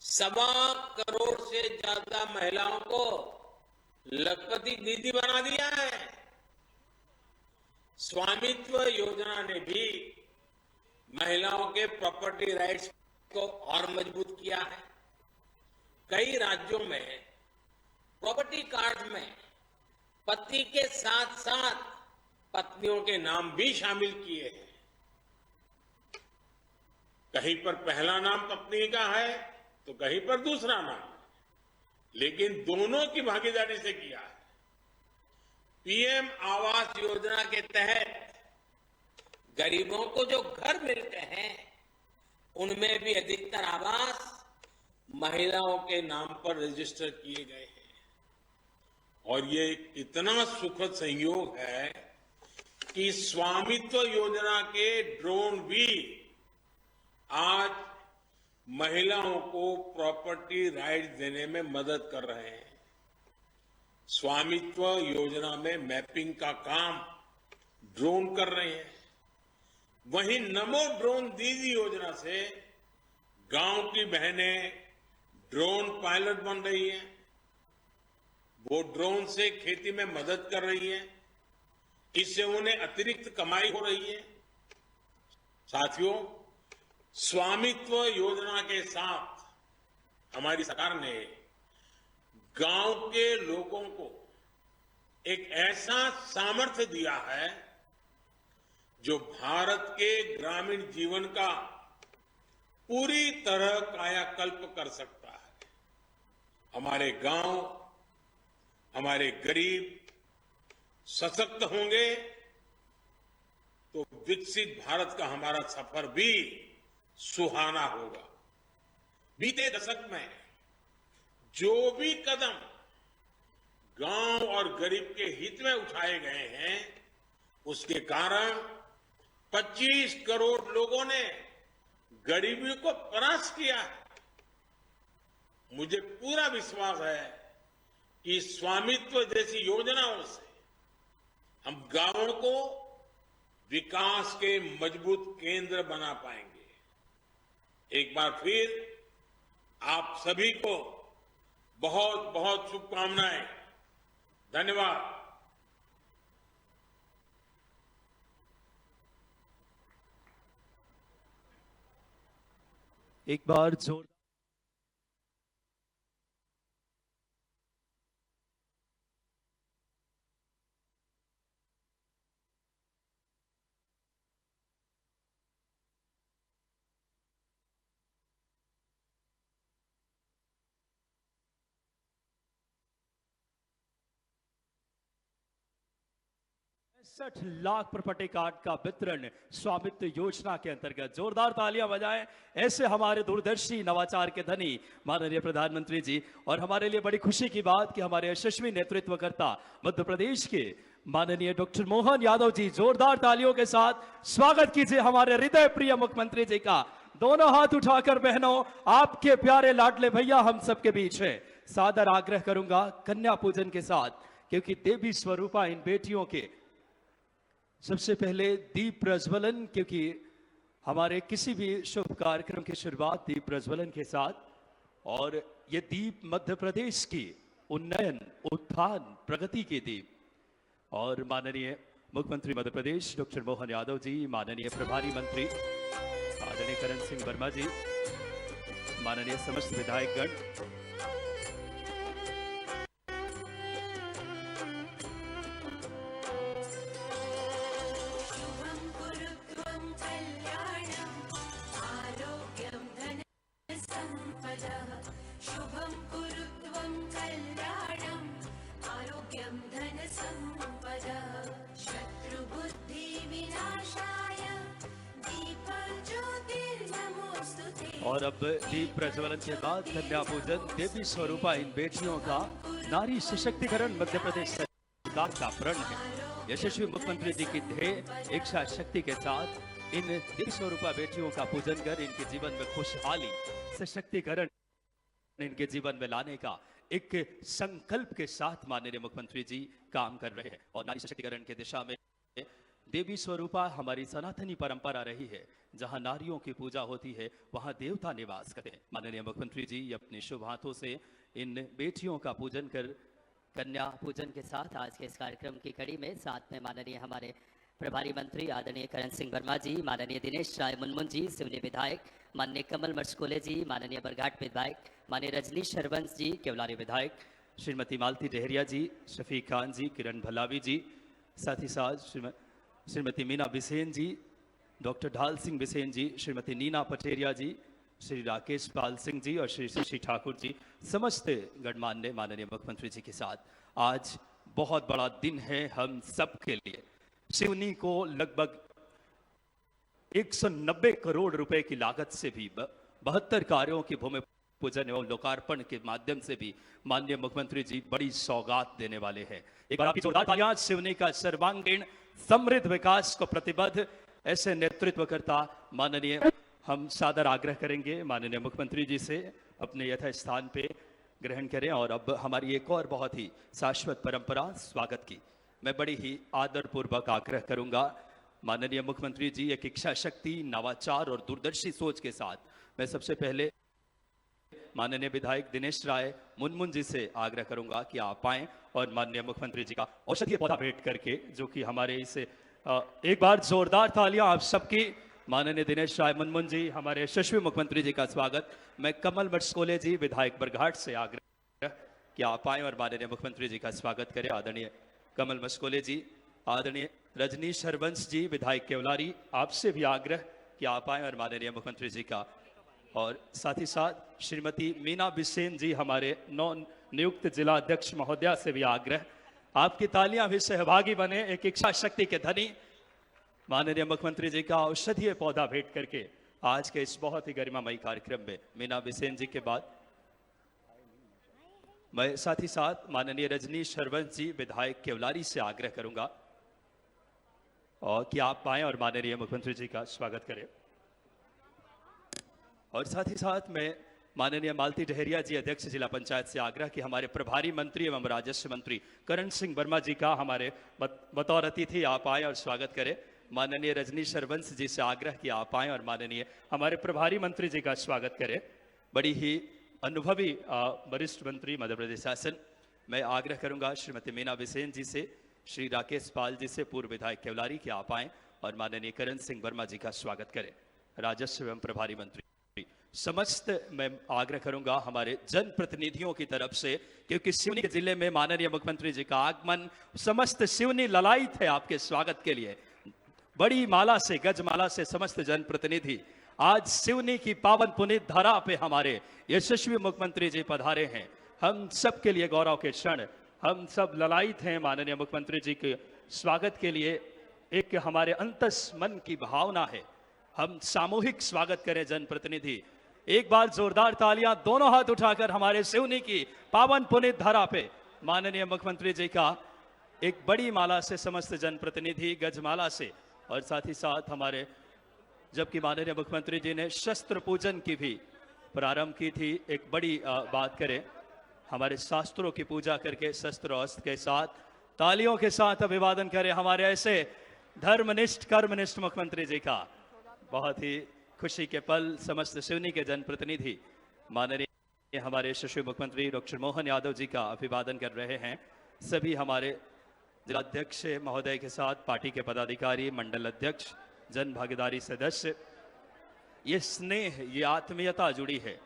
1.25 करोड़ से ज्यादा महिलाओं को लखपति दीदी बना दिया है। स्वामित्व योजना ने भी महिलाओं के प्रॉपर्टी राइट्स को और मजबूत किया है। कई राज्यों में प्रॉपर्टी कार्ड में पति के साथ साथ पत्नियों के नाम भी शामिल किए हैं। कहीं पर पहला नाम पत्नी का है तो कहीं पर दूसरा नाम, लेकिन दोनों की भागीदारी से किया है। पीएम आवास योजना के तहत गरीबों को जो घर मिलते हैं उनमें भी अधिकतर आवास महिलाओं के नाम पर रजिस्टर किए गए हैं। और ये इतना सुखद संयोग है कि स्वामित्व योजना के ड्रोन भी आज महिलाओं को प्रॉपर्टी राइट देने में मदद कर रहे हैं। स्वामित्व योजना में मैपिंग का काम ड्रोन कर रहे हैं। वहीं नमो ड्रोन दीदी योजना से गांव की बहनें ड्रोन पायलट बन रही हैं। वो ड्रोन से खेती में मदद कर रही हैं। इससे उन्हें अतिरिक्त कमाई हो रही है। साथियों, स्वामित्व योजना के साथ हमारी सरकार ने गांव के लोगों को एक ऐसा सामर्थ्य दिया है जो भारत के ग्रामीण जीवन का पूरी तरह कायाकल्प कर सकता है। हमारे गांव, हमारे गरीब सशक्त होंगे तो विकसित भारत का हमारा सफर भी सुहाना होगा। बीते दशक में जो भी कदम गांव और गरीब के हित में उठाए गए हैं, उसके कारण 25 करोड़ लोगों ने गरीबी को परास्त किया है। मुझे पूरा विश्वास है कि स्वामित्व जैसी योजनाओं से हम गांवों को विकास के मजबूत केंद्र बना पाएंगे। एक बार फिर आप सभी को बहुत बहुत शुभकामनाएं। धन्यवाद। एक बार जोर लाख प्रॉपर्टी कार्ड का वितरण स्वामित्व योजना के अंतर्गत। जोरदार तालियां बजाएं ऐसे हमारे दूरदर्शी नवाचार के धनी माननीय प्रधानमंत्री जी। और हमारे लिए बड़ी खुशी की बात कि हमारे यशस्वी नेतृत्वकर्ता मध्य प्रदेश के माननीय डॉक्टर मोहन यादव जी, जोरदार तालियों के साथ स्वागत कीजिए हमारे हृदय प्रिय मुख्यमंत्री जी का। दोनों हाथ उठाकर बहनों, आपके प्यारे लाडले भैया हम सबके बीच है। सादर आग्रह करूंगा कन्या पूजन के साथ, क्योंकि देवी स्वरूपा इन बेटियों के सबसे पहले दीप प्रज्वलन, क्योंकि हमारे किसी भी शुभ कार्यक्रम की शुरुआत दीप प्रज्वलन के साथ, और ये दीप मध्य प्रदेश की उन्नयन, उत्थान, प्रगति के दीप। और माननीय मुख्यमंत्री मध्य प्रदेश डॉक्टर मोहन यादव जी, माननीय प्रभारी मंत्री आदरणीय करण सिंह वर्मा जी, माननीय समस्त विधायकगण, और अब दीप प्रज्वलन के बाद कन्या पूजन, देवी स्वरूपा इन बेटियों का नारी सशक्तिकरण मध्य प्रदेश सरकार का प्रण है। यशस्वी मुख्यमंत्री जी की ध्येय इच्छा शक्ति के साथ इन देवी स्वरूपा बेटियों का पूजन कर इनके जीवन में खुशहाली, सशक्तिकरण इनके जीवन में लाने का एक संकल्प के साथ माननीय मुख्यमंत्री जी काम कर रहे हैं। और नारी सशक्तिकरण की दिशा में देवी स्वरूपा हमारी सनातनी परंपरा रही है। जहां नारियों की पूजा होती है वहां देवता निवास करते हैं। माननीय मुख्यमंत्री जी अपने शुभ हाथों से इन बेटियों का पूजन कर कन्या पूजन के साथ आज के इस कार्यक्रम की कड़ी में साथ में माननीय हमारे प्रभारी मंत्री आदरणीय करण सिंह वर्मा जी, माननीय दिनेश राय मुनमुन जी सिवनी विधायक, माननीय कमल मर्चकोले जी माननीय बरघाट विधायक, माननीय रजनीश हरवंश जी केवलारी विधायक, श्रीमती मालती डेहरिया जी, शफीक खान जी, किरण भलावी जी, साथ ही साथ श्रीमती मीना बिसेन जी, डॉक्टर ढाल सिंह बिसेन जी, श्रीमती नीना पटेरिया जी, श्री राकेश पाल सिंह जी और श्री शशि ठाकुर जी, समस्त गणमान्य माननीय मुख्यमंत्री जी के साथ आज बहुत बड़ा दिन है हम सब के लिए। सिवनी को लगभग 190 करोड़ रुपए की लागत से भी 72 कार्यों की भूमि पूजन एवं लोकार्पण के माध्यम से भी माननीय मुख्यमंत्री जी बड़ी सौगात देने वाले हैं। एक बार आपकी जोरदार तालियां सिवनी का सर्वांगीण समृद्ध विकास को प्रतिबद्ध ऐसे नेतृत्व करता माननीय हम सादर आग्रह करेंगे माननीय मुख्यमंत्री जी से अपने यथा स्थान पे ग्रहण करें। और अब हमारी एक और बहुत ही शाश्वत परंपरा स्वागत की मैं बड़ी ही आदर पूर्वक आग्रह करूंगा माननीय मुख्यमंत्री जी एक इच्छा शक्ति, नवाचार और दूरदर्शी सोच के साथ मैं सबसे पहले माननीय विधायक दिनेश राय मुनमुन जी से आग्रह करूंगा कि आप आएं और माननीय मुख्यमंत्री जी का औषधीय पौधा भेंट करके, जो कि हमारे इसे एक बार जोरदार तालियां आप सबकी। माननीय दिनेश राय मुनमुन जी, हमारे यशस्वी मुख्यमंत्री जी का स्वागत। मैं कमल मर्चकोले जी विधायक बरघाट से आग्रह कि आप आएं और माननीय मुख्यमंत्री जी का स्वागत करें। आदरणीय कमल मर्चकोले जी, आदरणीय रजनीश हरवंश जी विधायक केवलारी, आपसे भी आग्रह कि आप आएं और माननीय मुख्यमंत्री जी का, और साथ ही साथ श्रीमती मीना बिसेन जी हमारे नव नियुक्त जिला अध्यक्ष महोदया से भी आग्रह आपकी तालियां भी सहभागी बने एक इच्छा शक्ति के धनी माननीय मुख्यमंत्री जी का औषधीय पौधा भेंट करके आज के इस बहुत ही गरिमामयी कार्यक्रम में मीना बिसेन जी के बाद मैं साथ ही साथ माननीय रजनीश हरवंश जी विधायक केवलारी से आग्रह करूंगा और कि आप आएं और माननीय मुख्यमंत्री जी का स्वागत करें। और साथ ही साथ मैं माननीय मालती डेहरिया जी अध्यक्ष जिला पंचायत से आग्रह कि हमारे प्रभारी मंत्री एवं राजस्व मंत्री करण सिंह वर्मा जी का हमारे बतौर अतिथि आप आए और स्वागत करें। माननीय रजनीश हरवंश जी से आग्रह कि आप आए और माननीय हमारे प्रभारी मंत्री जी का स्वागत करें। बड़ी ही अनुभवी वरिष्ठ मंत्री मध्य प्रदेश शासन, मैं आग्रह करूंगा श्रीमती मीना बिसेन जी से, श्री राकेश पाल जी से पूर्व विधायक केवलारी कि आप आए और माननीय करण सिंह वर्मा जी का स्वागत करें। राजस्व एवं प्रभारी मंत्री समस्त मैं आग्रह करूंगा हमारे जनप्रतिनिधियों की तरफ से, क्योंकि सिवनी के जिले में माननीय मुख्यमंत्री जी का आगमन समस्त सिवनी ललायित है आपके स्वागत के लिए। बड़ी माला से, गजमाला से समस्त जनप्रतिनिधि आज सिवनी की पावन पुनीत धरा पे हमारे यशस्वी मुख्यमंत्री जी पधारे हैं। हम सब के लिए गौरव के क्षण, हम सब ललायित हैं माननीय मुख्यमंत्री जी के स्वागत के लिए। एक हमारे अंतस मन की भावना है, हम सामूहिक स्वागत करें जनप्रतिनिधि। एक बार जोरदार तालियां दोनों हाथ उठाकर हमारे सिवनी की पावन पुनीत धरा पे माननीय मुख्यमंत्री जी का एक बड़ी माला से समस्त जनप्रतिनिधि गजमाला से, और साथ ही साथ हमारे जबकि माननीय मुख्यमंत्री जी ने शस्त्र पूजन की भी प्रारंभ की थी। एक बड़ी बात करें, हमारे शास्त्रों की पूजा करके शस्त्र अस्त्र के साथ तालियों के साथ अभिवादन करें हमारे ऐसे धर्मनिष्ठ कर्मनिष्ठ मुख्यमंत्री जी का। बहुत ही खुशी के पल समस्त सिवनी के जनप्रतिनिधि माननीय हमारे यशस्वी मुख्यमंत्री डॉक्टर मोहन यादव जी का अभिवादन कर रहे हैं। सभी हमारे जिलाध्यक्ष महोदय के साथ पार्टी के पदाधिकारी, मंडल अध्यक्ष, जन भागीदारी सदस्य, ये स्नेह, ये आत्मीयता जुड़ी है,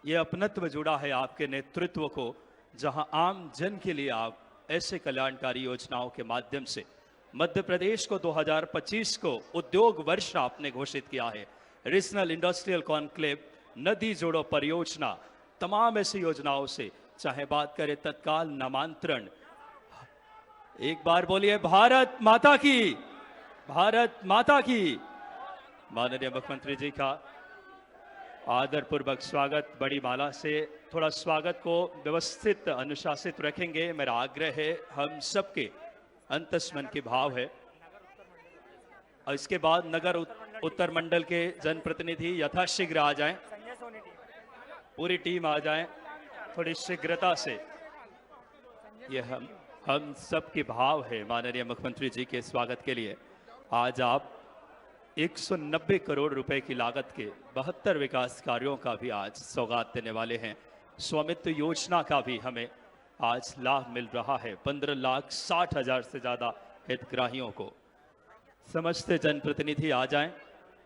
ये अपनत्व जुड़ा है आपके नेतृत्व को, जहां आम जन के लिए आप ऐसे कल्याणकारी योजनाओं के माध्यम से मध्य प्रदेश को 2025 को उद्योग वर्ष आपने घोषित किया है। रीजनल इंडस्ट्रियल कॉन्क्लेव, नदी जोड़ो परियोजना, तमाम ऐसी योजनाओं से, चाहे बात करें तत्काल नामांतरण, एक बार बोलिए भारत माता की, भारत माता की। माननीय मुख्यमंत्री जी का आदरपूर्वक स्वागत बड़ी माला से। थोड़ा स्वागत को व्यवस्थित अनुशासित रखेंगे, मेरा आग्रह है, हम सबके अंतस्मन की भाव है। और इसके बाद नगर उत्तर मंडल के जनप्रतिनिधि यथाशीघ्र आ जाएं, पूरी टीम आ जाएं थोड़ी शीघ्रता से। ये हम सबकी भाव है माननीय मुख्यमंत्री जी के स्वागत के लिए। आज आप 190 करोड़ रुपए की लागत के 72 विकास कार्यों का भी आज सौगात देने वाले हैं। स्वामित्व योजना का भी हमें आज लाभ मिल रहा है। 15,60,000 से ज़्यादा हितग्राहियों को। समस्त जनप्रतिनिधि आ जाएं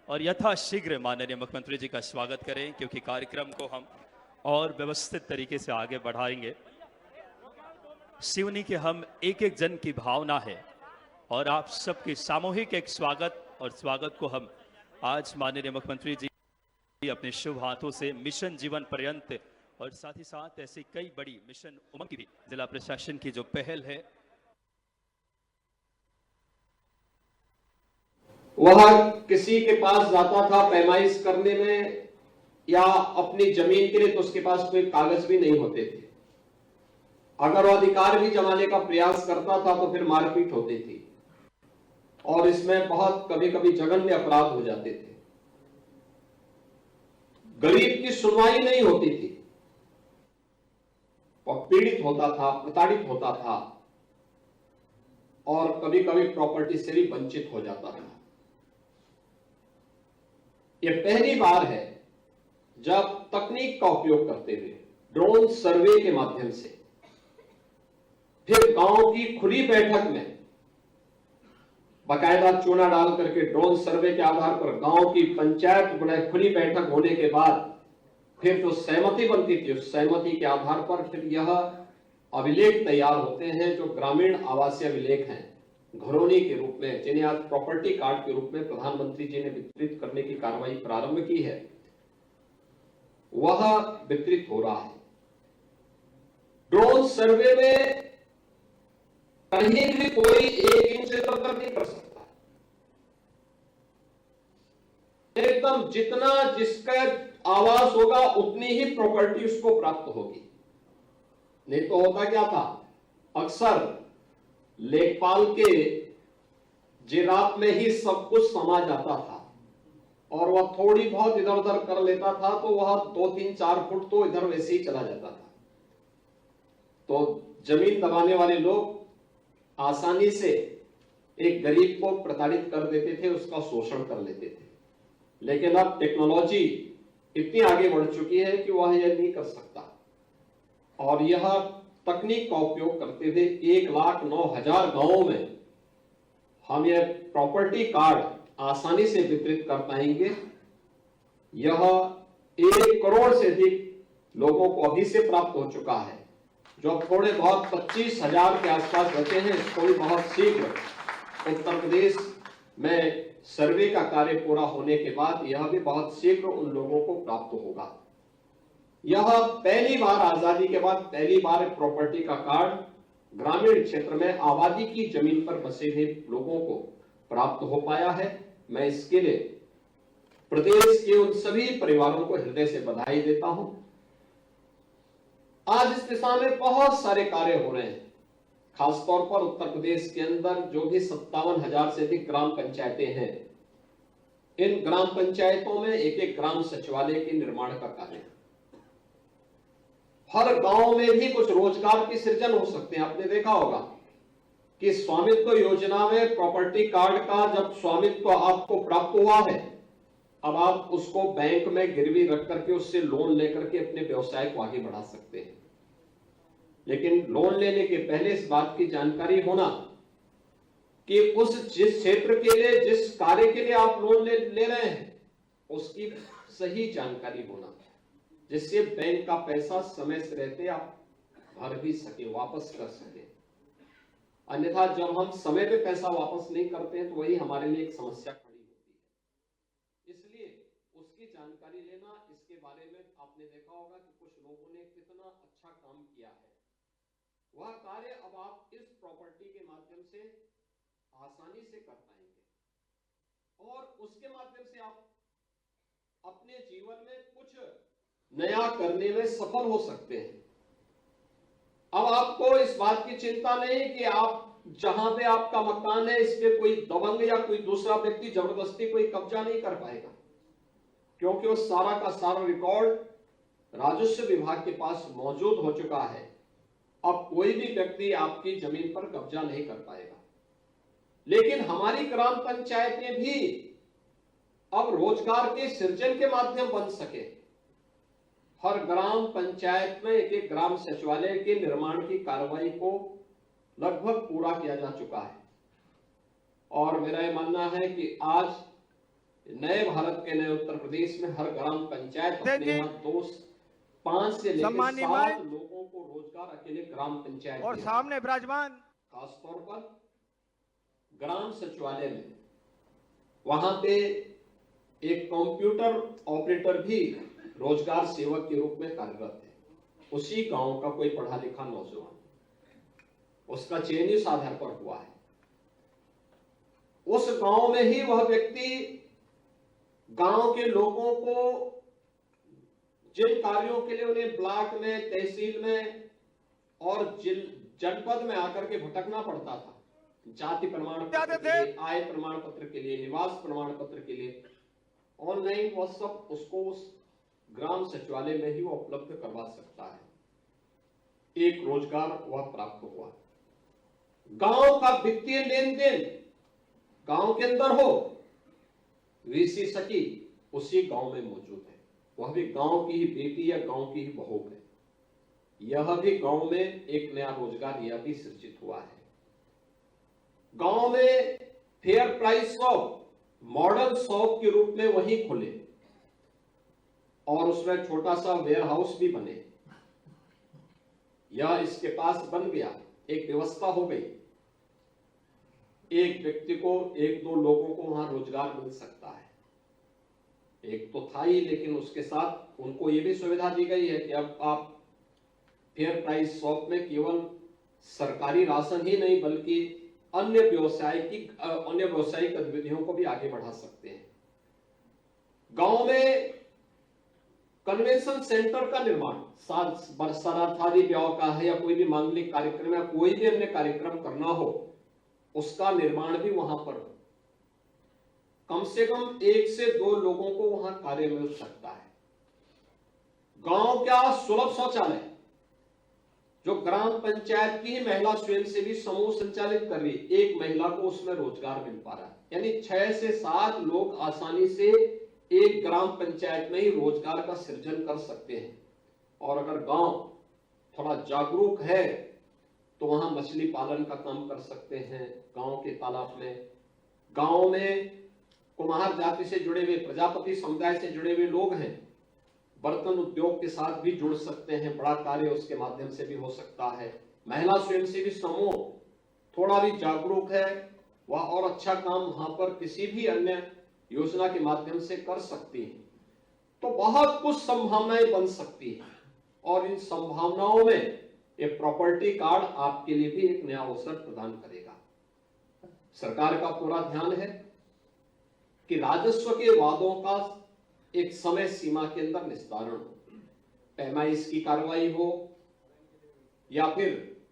और यथाशीघ्र माननीय मुख्यमंत्री जी का स्वागत करें, क्योंकि कार्यक्रम को हम और व्यवस्थित तरीके से आगे बढ़ाएंगे। सिवनी के हम एक एक जन की भावना है और आप सबकी सामूहिक एक स्वागत, और स्वागत को हम आज माननीय मुख्यमंत्री जी अपने शुभ हाथों से मिशन जीवन पर्यंत, और साथ ही साथ ऐसी कई बड़ी मिशन उमंग की भी जिला प्रशासन की जो पहल है, वह किसी के पास जाता था पैमाइश करने में या अपनी जमीन के लिए, तो उसके पास कोई कागज भी नहीं होते थे। अगर वो अधिकार भी जमाने का प्रयास करता था तो फिर मारपीट होती थी और इसमें बहुत कभी कभी जघन्य अपराध हो जाते थे। गरीब की सुनवाई नहीं होती थी, पीड़ित होता था, प्रताड़ित होता था और कभी कभी प्रॉपर्टी से भी वंचित हो जाता था। यह पहली बार है जब तकनीक का उपयोग करते हुए ड्रोन सर्वे के माध्यम से, फिर गांव की खुली बैठक में बाकायदा चूना डाल करके ड्रोन सर्वे के आधार पर गांव की पंचायत खुली बैठक होने के बाद फिर जो सहमति बनती थी, उस सहमति के आधार पर फिर यह अभिलेख तैयार होते हैं, जो ग्रामीण आवासीय अभिलेख हैं, घरौनी के रूप में, जिन्हें आज प्रॉपर्टी कार्ड के रूप में प्रधानमंत्री जी ने वितरित करने की कार्रवाई प्रारंभ की है, वह वितरित हो रहा है। ड्रोन सर्वे में कहीं भी कोई 1 इंच इधर नहीं कर सकता। एकदम जितना जिसका आवास होगा उतनी ही प्रॉपर्टी उसको प्राप्त होगी। नहीं तो होता क्या था, अक्सर लेखपाल के जिराफ में ही सब कुछ समा जाता था और वह थोड़ी बहुत इधर उधर कर लेता था तो वह 2, 3, 4 फुट तो इधर वैसे ही चला जाता था। तो जमीन दबाने वाले लोग आसानी से एक गरीब को प्रताड़ित कर देते थे, उसका शोषण कर लेते थे। लेकिन अब टेक्नोलॉजी इतनी आगे बढ़ चुकी है कि वह यह नहीं कर सकता और यह तकनीक का उपयोग करते हुए 1,09,000 गांवों में हम यह प्रॉपर्टी कार्ड आसानी से वितरित कर पाएंगे। यह 1 करोड़ से अधिक लोगों को अभी से प्राप्त हो चुका है। जो थोड़े बहुत 25,000 के आसपास बचे हैं, इसको भी बहुत शीघ्र उत्तर प्रदेश में सर्वे का कार्य पूरा होने के बाद यह भी बहुत शीघ्र उन लोगों को प्राप्त होगा। यह पहली बार, आजादी के बाद पहली बार प्रॉपर्टी का कार्ड ग्रामीण क्षेत्र में आबादी की जमीन पर बसे हुए लोगों को प्राप्त हो पाया है। मैं इसके लिए प्रदेश के उन सभी परिवारों को हृदय से बधाई देता हूं। आज इस दिशा में बहुत सारे कार्य हो रहे हैं, खासतौर पर उत्तर प्रदेश के अंदर जो भी 57,000 से अधिक ग्राम पंचायतें हैं, इन ग्राम पंचायतों में एक एक ग्राम सचिवालय के निर्माण का कार्य। हर गांव में भी कुछ रोजगार की सृजन हो सकते हैं। आपने देखा होगा कि स्वामित्व योजना में प्रॉपर्टी कार्ड का जब स्वामित्व आपको प्राप्त हुआ है अब आप उसको बैंक में गिरवी रख करके उससे लोन लेकर के अपने व्यवसाय को आगे बढ़ा सकते हैं। लेकिन लोन लेने के पहले इस बात की जानकारी होना कि जिस क्षेत्र के लिए, जिस कार्य के लिए आप लोन ले रहे हैं, उसकी सही जानकारी होना, जिससे बैंक का पैसा समय से रहते आप भर भी सके, वापस कर सके। अन्यथा जब हम समय पे पैसा वापस नहीं करते हैं तो वही हमारे लिए एक समस्या खड़ी होती है। इसलिए उसकी जानकारी लेना, इसके बारे में आपने देखा होगा कि कुछ लोगों ने कितना अच्छा काम किया है। वह कार्य अब आप इस प्रॉपर्टी के माध्यम से आसानी से कर पाएंगे और उसके माध्यम से आप अपने जीवन में कुछ नया करने में सफल हो सकते हैं। अब आपको इस बात की चिंता नहीं कि आप जहां पे आपका मकान है इस पे कोई दबंग या कोई दूसरा व्यक्ति जबरदस्ती कोई कब्जा नहीं कर पाएगा, क्योंकि वो सारा का सारा रिकॉर्ड राजस्व विभाग के पास मौजूद हो चुका है। अब कोई भी व्यक्ति आपकी जमीन पर कब्जा नहीं कर पाएगा। लेकिन हमारी ग्राम पंचायतें भी अब रोजगार के सृजन के माध्यम बन सके। हर ग्राम पंचायत में एक ग्राम सचिवालय के निर्माण की कार्रवाई को लगभग पूरा किया जा चुका है और मेरा यह मानना है कि आज नए भारत के नए उत्तर प्रदेश में हर ग्राम पंचायत अपने यहाँ 5 से लेकर 7 लोगों को रोजगार अकेले ग्राम पंचायत और सामने विराजमान खासतौर पर ग्राम सचिवालय में वहां पे एक कंप्यूटर ऑपरेटर भी रोजगार सेवक के रूप में कार्यरत है। उसी गांव का कोई पढ़ा लिखा नौजवान, उसका चयन इस आधार पर हुआ है। उस गांव में ही वह व्यक्ति गांव के लोगों को जिन कार्यों के लिए उन्हें ब्लॉक में, तहसील में और जनपद में आकर के भटकना पड़ता था, जाति प्रमाण पत्र के लिए, आय प्रमाण पत्र के लिए, निवास प्रमाण पत्र के लिए, ऑनलाइन वह सब उसको उस ग्राम सचिवालय में ही वो उपलब्ध करवा सकता है। एक रोजगार वह प्राप्त हुआ। गांव का वित्तीय लेन देन गांव के अंदर हो, वीसी सखी उसी गांव में मौजूद है। वह भी गांव की ही बेटी या गांव की ही बहू है। यह भी गांव में एक नया रोजगार यह भी सृजित हुआ है। गांव में fair price shop, modern shop के रूप में वही खुले और उसमें छोटा सा वेयर हाउस भी बने। यह इसके पास बन गया, एक व्यवस्था हो गई। एक व्यक्ति को, 1-2 लोगों को वहां रोजगार मिल सकता है। एक तो था ही, लेकिन उसके साथ उनको यह भी सुविधा दी गई है कि अब आप फेयर प्राइस शॉप में केवल सरकारी राशन ही नहीं बल्कि अन्य व्यावसायिक गतिविधियों को भी आगे बढ़ा सकते हैं। गांव में कन्वेंशन सेंटर का निर्माण, शादी ब्याह का है या कोई भी मांगलिक कार्यक्रम या कोई भी अन्य कार्यक्रम करना हो, उसका निर्माण भी वहां पर कम से कम 1 से 2 लोगों को वहां कार्य मिल सकता है। गांव का सुलभ शौचालय जो ग्राम पंचायत की ही महिला स्वयंसेवी समूह संचालित कर रही, एक महिला को उसमें रोजगार मिल पा रहा है। यानी 6 से 7 लोग आसानी से एक ग्राम पंचायत में ही रोजगार का सृजन कर सकते हैं। और अगर गांव थोड़ा जागरूक है तो वहां मछली पालन का काम कर सकते हैं। गांव के तालाब में, गांव में कुम्हार जाति से जुड़े हुए, प्रजापति समुदाय से जुड़े हुए लोग हैं, बर्तन उद्योग के साथ भी जुड़ सकते हैं। बड़ा कार्य उसके माध्यम से भी हो सकता है। महिला स्वयंसेवी समूह थोड़ा भी जागरूक है, वह और अच्छा काम वहां पर किसी भी अन्य योजना के माध्यम से कर सकती है। तो बहुत कुछ संभावनाएं बन सकती हैं और इन संभावनाओं में ये प्रॉपर्टी कार्ड आपके लिए भी एक नया अवसर प्रदान करेगा। सरकार का पूरा ध्यान है कि राजस्व के वादों का एक समय सीमा के अंदर निस्तारण हो, पैमाइश की कार्रवाई हो या फिर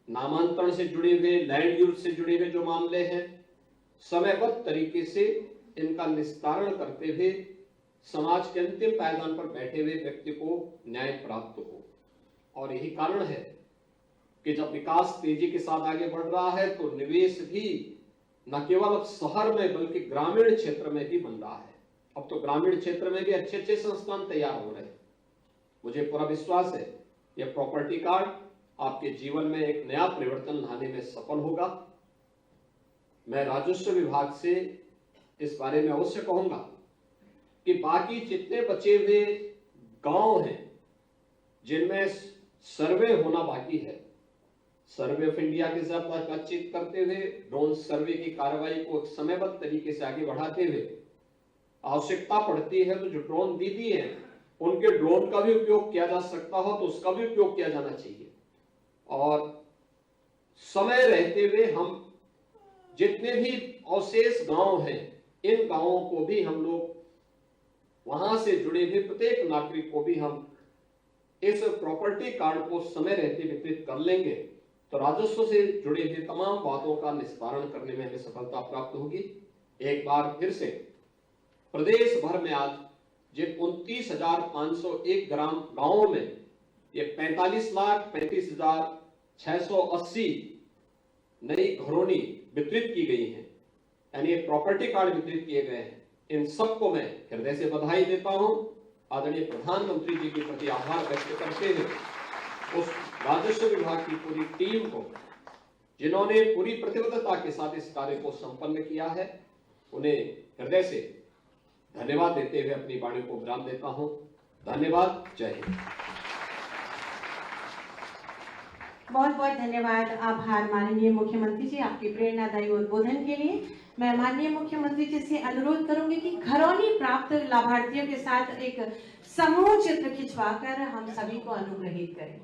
नामांतरण से जुड़े हुए, लैंड यूज से जुड़े हुए जो मामले हैं, समयबद्ध तरीके से इनका निस्तारण करते हुए समाज के अंतिम पायदान पर बैठे हुए व्यक्ति को न्याय प्राप्त हो। और यही कारण है कि जब विकास तेजी के साथ आगे बढ़ रहा है तो निवेश भी न केवल अब शहर में बल्कि ग्रामीण क्षेत्र में भी बन रहा है। अब तो ग्रामीण क्षेत्र में भी अच्छे अच्छे संस्थान तैयार हो रहे हैं। मुझे पूरा विश्वास है यह प्रॉपर्टी कार्ड आपके जीवन में एक नया परिवर्तन लाने में सफल होगा। मैं राजस्व विभाग से इस बारे में अवश्य कहूंगा कि बाकी जितने बचे हुए गांव हैं जिनमें सर्वे होना बाकी है, सर्वे ऑफ इंडिया के साथ बातचीत करते हुए ड्रोन सर्वे की कार्रवाई को समयबद्ध तरीके से आगे बढ़ाते हुए आवश्यकता पड़ती है तो जो ड्रोन दीदी हैं उनके ड्रोन का भी उपयोग किया जा सकता हो तो उसका भी उपयोग किया जाना चाहिए। और समय रहते हुए हम जितने भी अवशेष गांव हैं इन गांवों को भी हम लोग वहां से जुड़े हुए प्रत्येक नागरिक को भी हम इस प्रॉपर्टी कार्ड को समय रहते वितरित कर लेंगे तो राजस्व से जुड़े हुए तमाम बातों का निस्तारण करने में हमें सफलता प्राप्त होगी। एक बार फिर से प्रदेश भर में आज जिन 29,501 ग्राम गांवों में ये 45,35,680 नई घरोनी वितरित की गई हैं, यानी प्रॉपर्टी कार्ड वितरित किए गए हैं। इन सबको मैं हृदय से बधाई देता हूं। आदरणीय प्रधानमंत्री जी के प्रति आभार व्यक्त करते हुए उस राजस्व विभाग की पूरी टीम को जिन्होंने पूरी प्रतिबद्धता के साथ इस कार्य को संपन्न किया है उन्हें हृदय से धन्यवाद देते हुए अपनी वाणी को विराम देता हूं। धन्यवाद। जय हिंद। बहुत बहुत धन्यवाद, आभार माननीय मुख्यमंत्री जी आपके प्रेरणादायी उद्बोधन के लिए। मैं माननीय मुख्यमंत्री जी से अनुरोध करूंगी कि घरौनी प्राप्त लाभार्थियों के साथ एक समूह चित्र खिंचवाकर हम सभी को अनुग्रहित करें।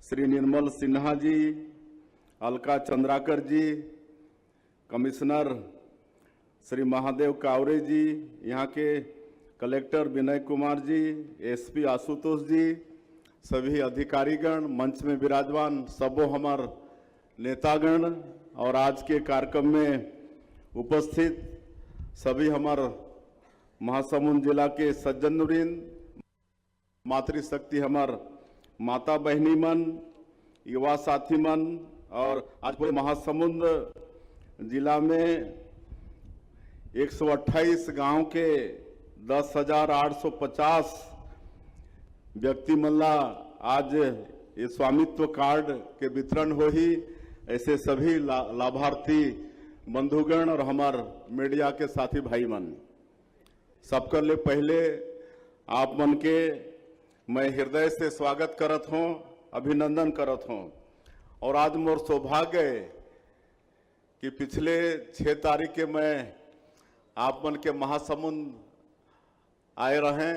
श्री निर्मल सिन्हा जी, अलका चंद्राकर जी, कमिश्नर श्री महादेव कावरे जी, यहाँ के कलेक्टर विनय कुमार जी, एसपी आशुतोष जी, सभी अधिकारीगण, मंच में विराजमान सबो हमार नेतागण और आज के कार्यक्रम में उपस्थित सभी हमार महासमुंद जिला के सज्जनवृंद, मातृशक्ति हमार माता बहनी मन, युवा साथी मन और आज पूरे महासमुंद जिला में 128 गांव के 10,850 व्यक्ति मल्ला आज ये स्वामित्व कार्ड के वितरण हो ही। ऐसे सभी लाभार्थी बंधुगण और हमार मीडिया के साथी भाई मन सबकर ले पहले आप मन के मैं हृदय से स्वागत करत हूँ, अभिनंदन करत हूँ। और आज मोर सौभाग्य है कि पिछले 6 तारीख के मैं आप मन के महासमुंद आए रहे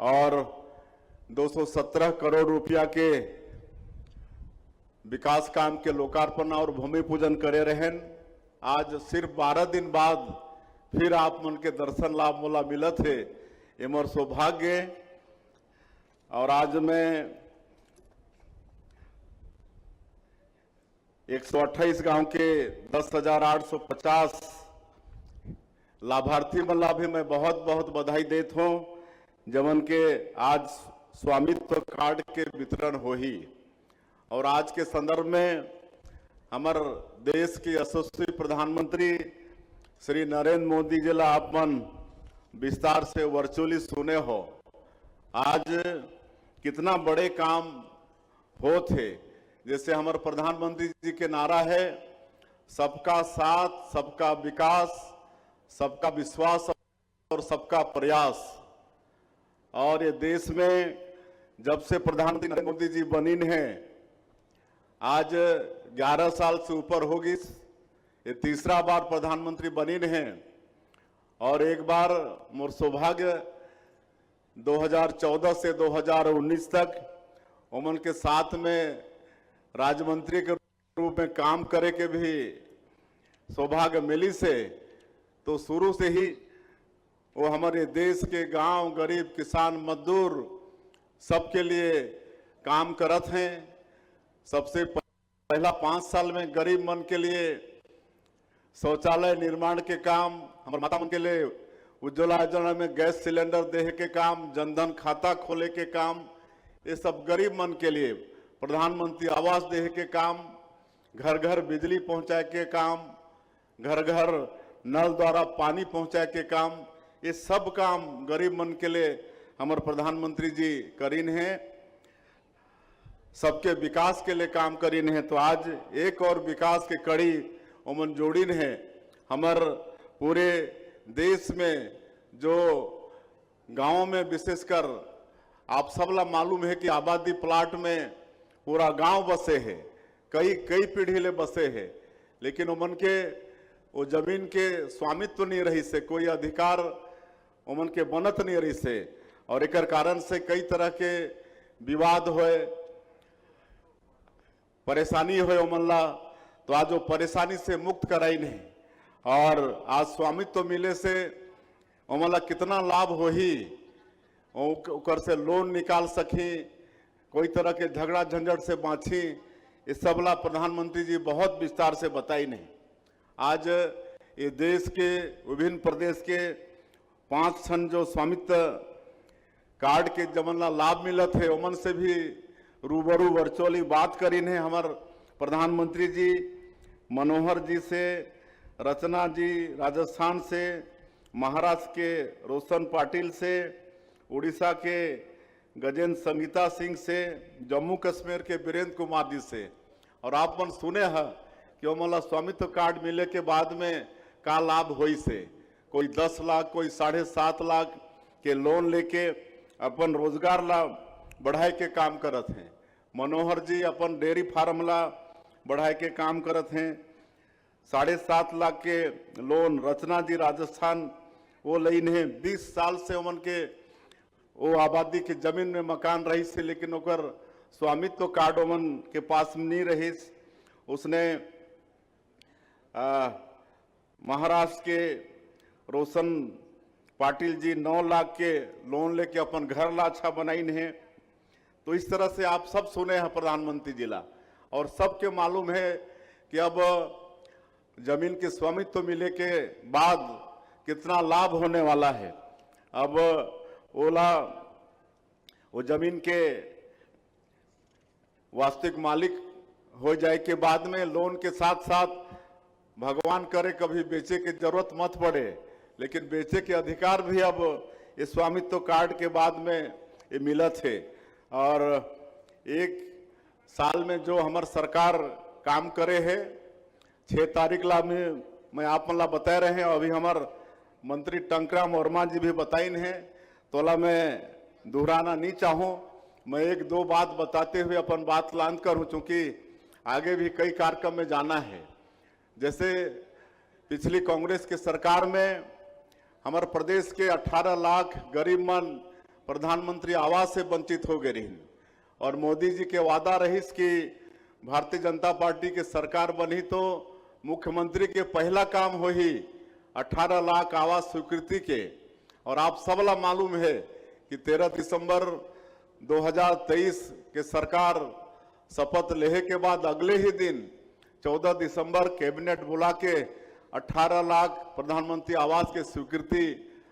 और 217 करोड़ रुपया के विकास काम के लोकार्पण और भूमि पूजन करे रहे। आज सिर्फ 12 दिन बाद फिर आप मन के दर्शन लाभ मोला मिलत है, ये मोर सौभाग्य। और आज मैं 128 गांव के 10,850 लाभार्थी मल्ला भी मैं बहुत बहुत बधाई देता हूँ, जवन के आज स्वामित्व कार्ड के वितरण हो ही। और आज के संदर्भ में हमारे देश के यशस्वी प्रधानमंत्री श्री नरेंद्र मोदी जी ला आप मन विस्तार से वर्चुअली सुने हो। आज कितना बड़े काम हो थे, जैसे हमारे प्रधानमंत्री जी के नारा है सबका साथ, सबका विकास, सबका विश्वास और सबका प्रयास। और ये देश में जब से प्रधानमंत्री नरेंद्र मोदी जी बनी हैं, आज 11 साल से ऊपर होगी, ये तीसरा बार प्रधानमंत्री बनी हैं। और एक बार मोर सौभाग्य 2014 से 2019 तक उमन के साथ में राज्य मंत्री के रूप में काम करे के भी सौभाग्य मिली से। तो शुरू से ही वो हमारे देश के गांव, गरीब, किसान, मजदूर सबके लिए काम करत हैं। सबसे पहला 5 साल में गरीब मन के लिए शौचालय निर्माण के काम, हमारे माता मन के लिए उज्ज्वला योजना में गैस सिलेंडर देने के काम, जनधन खाता खोले के काम, ये सब गरीब मन के लिए, प्रधानमंत्री आवास देने के काम, घर घर बिजली पहुंचाए के काम, घर घर नल द्वारा पानी पहुंचाए के काम, ये सब काम गरीब मन के लिए हमारे प्रधानमंत्री जी करीन हैं, सबके विकास के लिए काम करीन है। तो आज एक और विकास के कड़ी ओमन जोड़ीन है। हमार पूरे देश में जो गांव में विशेषकर आप सबला मालूम है कि आबादी प्लाट में पूरा गांव बसे है, कई पीढ़ी ले बसे है, लेकिन ओमन के वो जमीन के स्वामित्व नहीं रही से, कोई अधिकार ओमन के बनत नहीं रही से, और एक कारण से कई तरह के विवाद होए, परेशानी होए ओमन ला। तो आज वो परेशानी से मुक्त कराई नहीं, और आज स्वामित्व मिले से ओमन ला कितना लाभ हो ही, ओकर से लोन निकाल सकी, कोई तरह के झगड़ा झंझट से बाँची, इस सबला प्रधानमंत्री जी बहुत विस्तार से बताई नहीं। आज ये देश के विभिन्न प्रदेश के 5 ठन जो स्वामित्व कार्ड के जमन ला लाभ मिलत है, ओमन से भी रूबरू वर्चुअली बात करीन है हमार प्रधानमंत्री जी, मनोहर जी से, रचना जी राजस्थान से, महाराष्ट्र के रोशन पाटिल से, उड़ीसा के गजेंद्र संगीता सिंह से, जम्मू कश्मीर के वीरेंद्र कुमार जी से। और आप मन सुने हैं कि ओमला स्वामित्व कार्ड मिले के बाद में का लाभ होई से, कोई 10 लाख, कोई 7.5 लाख के लोन लेके अपन रोजगार ला बढ़ाए के काम करत हैं। मनोहर जी अपन डेयरी फार्म ला बढ़ाए के काम करत हैं, 7.5 लाख के लोन रचना जी राजस्थान वो लईन है। 20 साल से ओमन के वो आबादी के जमीन में मकान रही से, लेकिन ओकर स्वामित्व कार्ड ओमन के पास नहीं रही। उसने महाराष्ट्र के रोशन पाटिल जी 9 लाख के लोन लेके अपन घर ला अच्छा बनाइन है। तो इस तरह से आप सब सुने हैं प्रधानमंत्री जी ला, और सबके मालूम है कि अब जमीन के स्वामित्व मिले के बाद कितना लाभ होने वाला है। अब वो जमीन के वास्तविक मालिक हो जाए के बाद में लोन के साथ साथ भगवान करे कभी बेचे की जरूरत मत पड़े, लेकिन बेचे के अधिकार भी अब ये स्वामित्व कार्ड के बाद में ये मिलत है। और 1 साल में जो हमार सरकार काम करे है, 6 तारीख ला में मैं आप ला बता रहे हैं, अभी हमार मंत्री टंकराम वर्मा जी भी बताइन है, तोला मैं दोहराना नहीं चाहूँ। मैं 1-2 बात बताते हुए अपन बात लांद कर हूँ, चूंकि आगे भी कई कार्यक्रम में जाना है। जैसे पिछली कांग्रेस के सरकार में हमारे प्रदेश के 18 लाख गरीब मन प्रधानमंत्री आवास से वंचित हो गए रही, और मोदी जी के वादा रही कि भारतीय जनता पार्टी के सरकार बनी तो मुख्यमंत्री के पहला काम हो ही 18 लाख आवास स्वीकृति के। और आप सबला मालूम है कि 13 दिसंबर 2023 के सरकार शपथ लेने के बाद अगले ही दिन 14 दिसंबर कैबिनेट बुला के 18 लाख प्रधानमंत्री आवास के स्वीकृति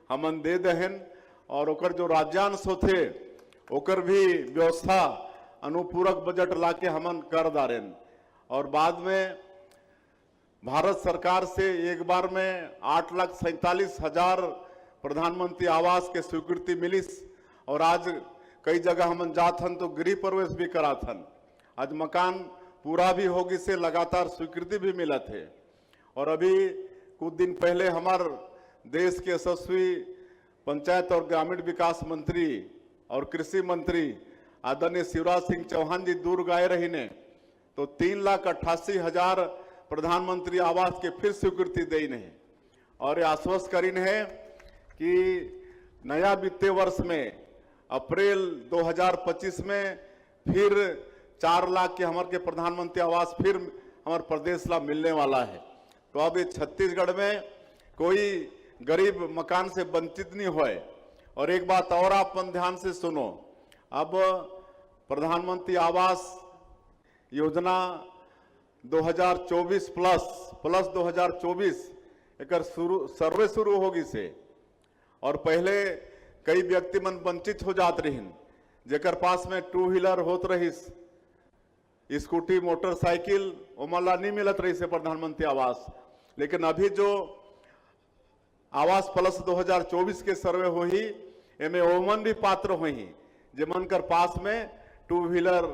हमन दे दहन, और ओकर जो राज्यांश होते ओकर भी व्यवस्था अनुपूरक बजट लाके हमन कर दारेन। और बाद में भारत सरकार से एक बार में 8,47,000 प्रधानमंत्री आवास के स्वीकृति मिलिस, और आज कई जगह हमन जात हन तो गृह प्रवेश भी करात हन। आज मकान पूरा भी होगी से लगातार स्वीकृति भी मिला थे। और अभी कुछ दिन पहले हमार देश के यशस्वी पंचायत और ग्रामीण विकास मंत्री और कृषि मंत्री आदरणीय शिवराज सिंह चौहान जी दूर गए रही ने, तो 3,88,000 प्रधानमंत्री आवास के फिर स्वीकृति दी नहीं, और आश्वस्त करीन है कि नया वित्तीय वर्ष में अप्रैल 2025 में फिर 4 लाख के हमारे के प्रधानमंत्री आवास फिर हमारे प्रदेश ला मिलने वाला है। तो अब ये छत्तीसगढ़ में कोई गरीब मकान से वंचित नहीं होए। और एक बात और आप अपन ध्यान से सुनो, अब प्रधानमंत्री आवास योजना 2024 प्लस 2024 एक सर्वे शुरू होगी से। और पहले कई व्यक्ति मन वंचित हो जात रहीन, जेकर पास में 2 व्हीलर होत रहीस, स्कूटी मोटरसाइकिल ओमला नहीं मिलत रही से प्रधानमंत्री आवास। लेकिन अभी जो आवास प्लस 2024 के सर्वे हो ही एमे ओमन भी पात्र हो ही, जेमन कर पास में 2 व्हीलर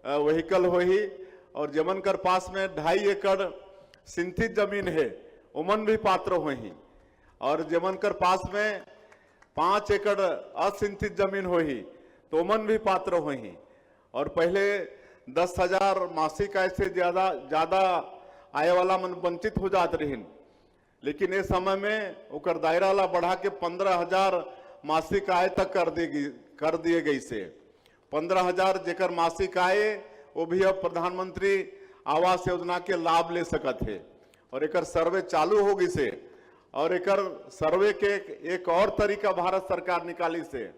व्हीकल हो ही और जेमन कर पास में 2.5 एकड़ सिंथित जमीन है ओमन भी पात्र हो ही, और जेमन कर पास में 5 एकड़ असिंथित जमीन हो ही तो ओमन भी पात्र हो ही। और पहले 10,000 मासिक आय से ज्यादा आय वाला मन वंचित हो जात रहीन, लेकिन इस समय में उकर दायरा ला बढ़ा के 15,000 मासिक आय तक कर दिए गई से। 15,000 जेकर मासिक आय वो भी अब प्रधानमंत्री आवास योजना के लाभ ले सकत है। और एकर सर्वे चालू होगी से, और एकर सर्वे के एक और तरीका भारत सरकार निकाली से,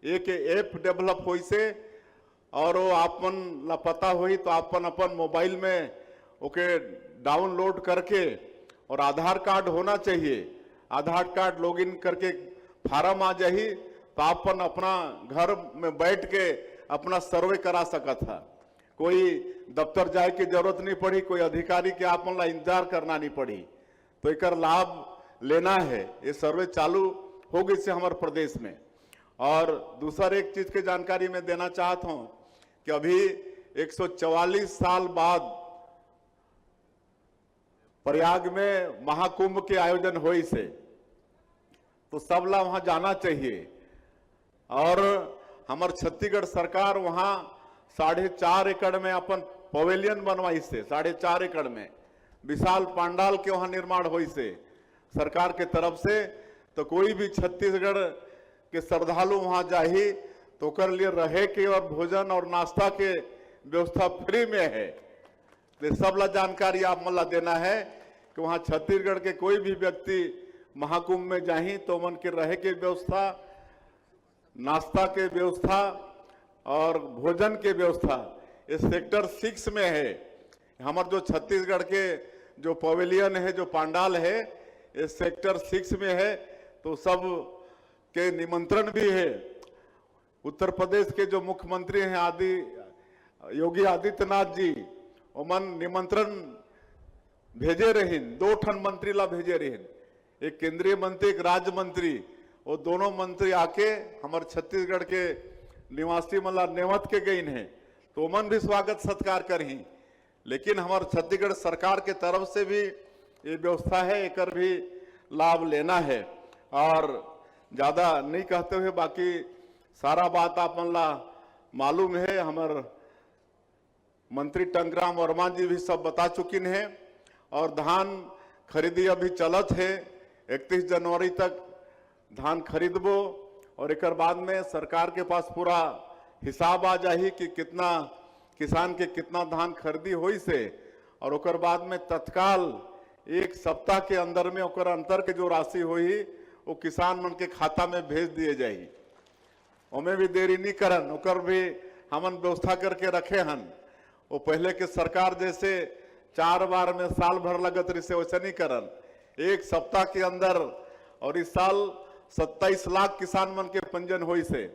एक ऐप डेवलप हुई से, और वो आपन ला पता हुई तो अपन मोबाइल में ओके डाउनलोड करके, और आधार कार्ड होना चाहिए, आधार कार्ड लॉगिन करके फार्म आ जाही तो आपन अपना घर में बैठ के अपना सर्वे करा सकत है। कोई दफ्तर जाए की जरूरत नहीं पड़ी, कोई अधिकारी के आपन ला इंतजार करना नहीं पड़ी। तो एकर लाभ लेना है, ये सर्वे चालू होगी से हमारे प्रदेश में। और दूसरा एक चीज की जानकारी मैं देना चाहता हूं कि अभी 144 साल बाद प्रयाग में महाकुंभ के आयोजन हुई से, तो सब ला वहां जाना चाहिए। और हमार छत्तीसगढ़ सरकार वहां 4.5 एकड़ में अपन पवेलियन बनवाई से, 4.5 एकड़ में विशाल पंडाल के वहां निर्माण हुई से सरकार के तरफ से। तो कोई भी छत्तीसगढ़ के श्रद्धालु वहां जाही तो कर लिए रहे के और भोजन और नाश्ता के व्यवस्था फ्री में है। तो सब ला जानकारी आप मला देना है कि वहां छत्तीसगढ़ के कोई भी व्यक्ति महाकुंभ में जाही तो मन के रहे के व्यवस्था, नाश्ता के व्यवस्था और भोजन के व्यवस्था इस सेक्टर 6 में है। हमारे जो छत्तीसगढ़ के जो पवेलियन है, जो पंडाल है, इस सेक्टर 6 में है। तो सब के निमंत्रण भी है। उत्तर प्रदेश के जो मुख्यमंत्री हैं योगी आदित्यनाथ जी, ओमन निमंत्रण भेजे रहीन, 2 ठन मंत्री ला भेजे रहीन, एक केंद्रीय मंत्री एक राज्य मंत्री। वो दोनों मंत्री आके हमारे छत्तीसगढ़ के निवासी मला नेवत के गईन है, तो ओमन भी स्वागत सत्कार करही। लेकिन हमारे छत्तीसगढ़ सरकार के तरफ से भी ये व्यवस्था है, एकर भी लाभ लेना है। और ज्यादा नहीं कहते हुए बाकी सारा बात आप मन ला मालूम है, हमारे मंत्री टंकराम वर्मा जी भी सब बता चुकिन है। और धान खरीदी अभी चलत है, 31 जनवरी तक धान खरीदबो, और एक बाद में सरकार के पास पूरा हिसाब आ जाही कि कितना किसान के कितना धान खरीदी हुई से। और ओकर बाद में तत्काल 1 सप्ताह के अंदर में ओकर अंतर के जो राशि हुई वो किसान मन के खाता में भेज दिए जाही। ओमे भी देरी नहीं करन, ओकर भी हमन व्यवस्था करके रखे हन। वो पहले के सरकार जैसे 4 बार में साल भर लगत रही से वैसे नहीं करन, 1 सप्ताह के अंदर। और इस साल 27 लाख किसान मन के पंजीयन हुई से,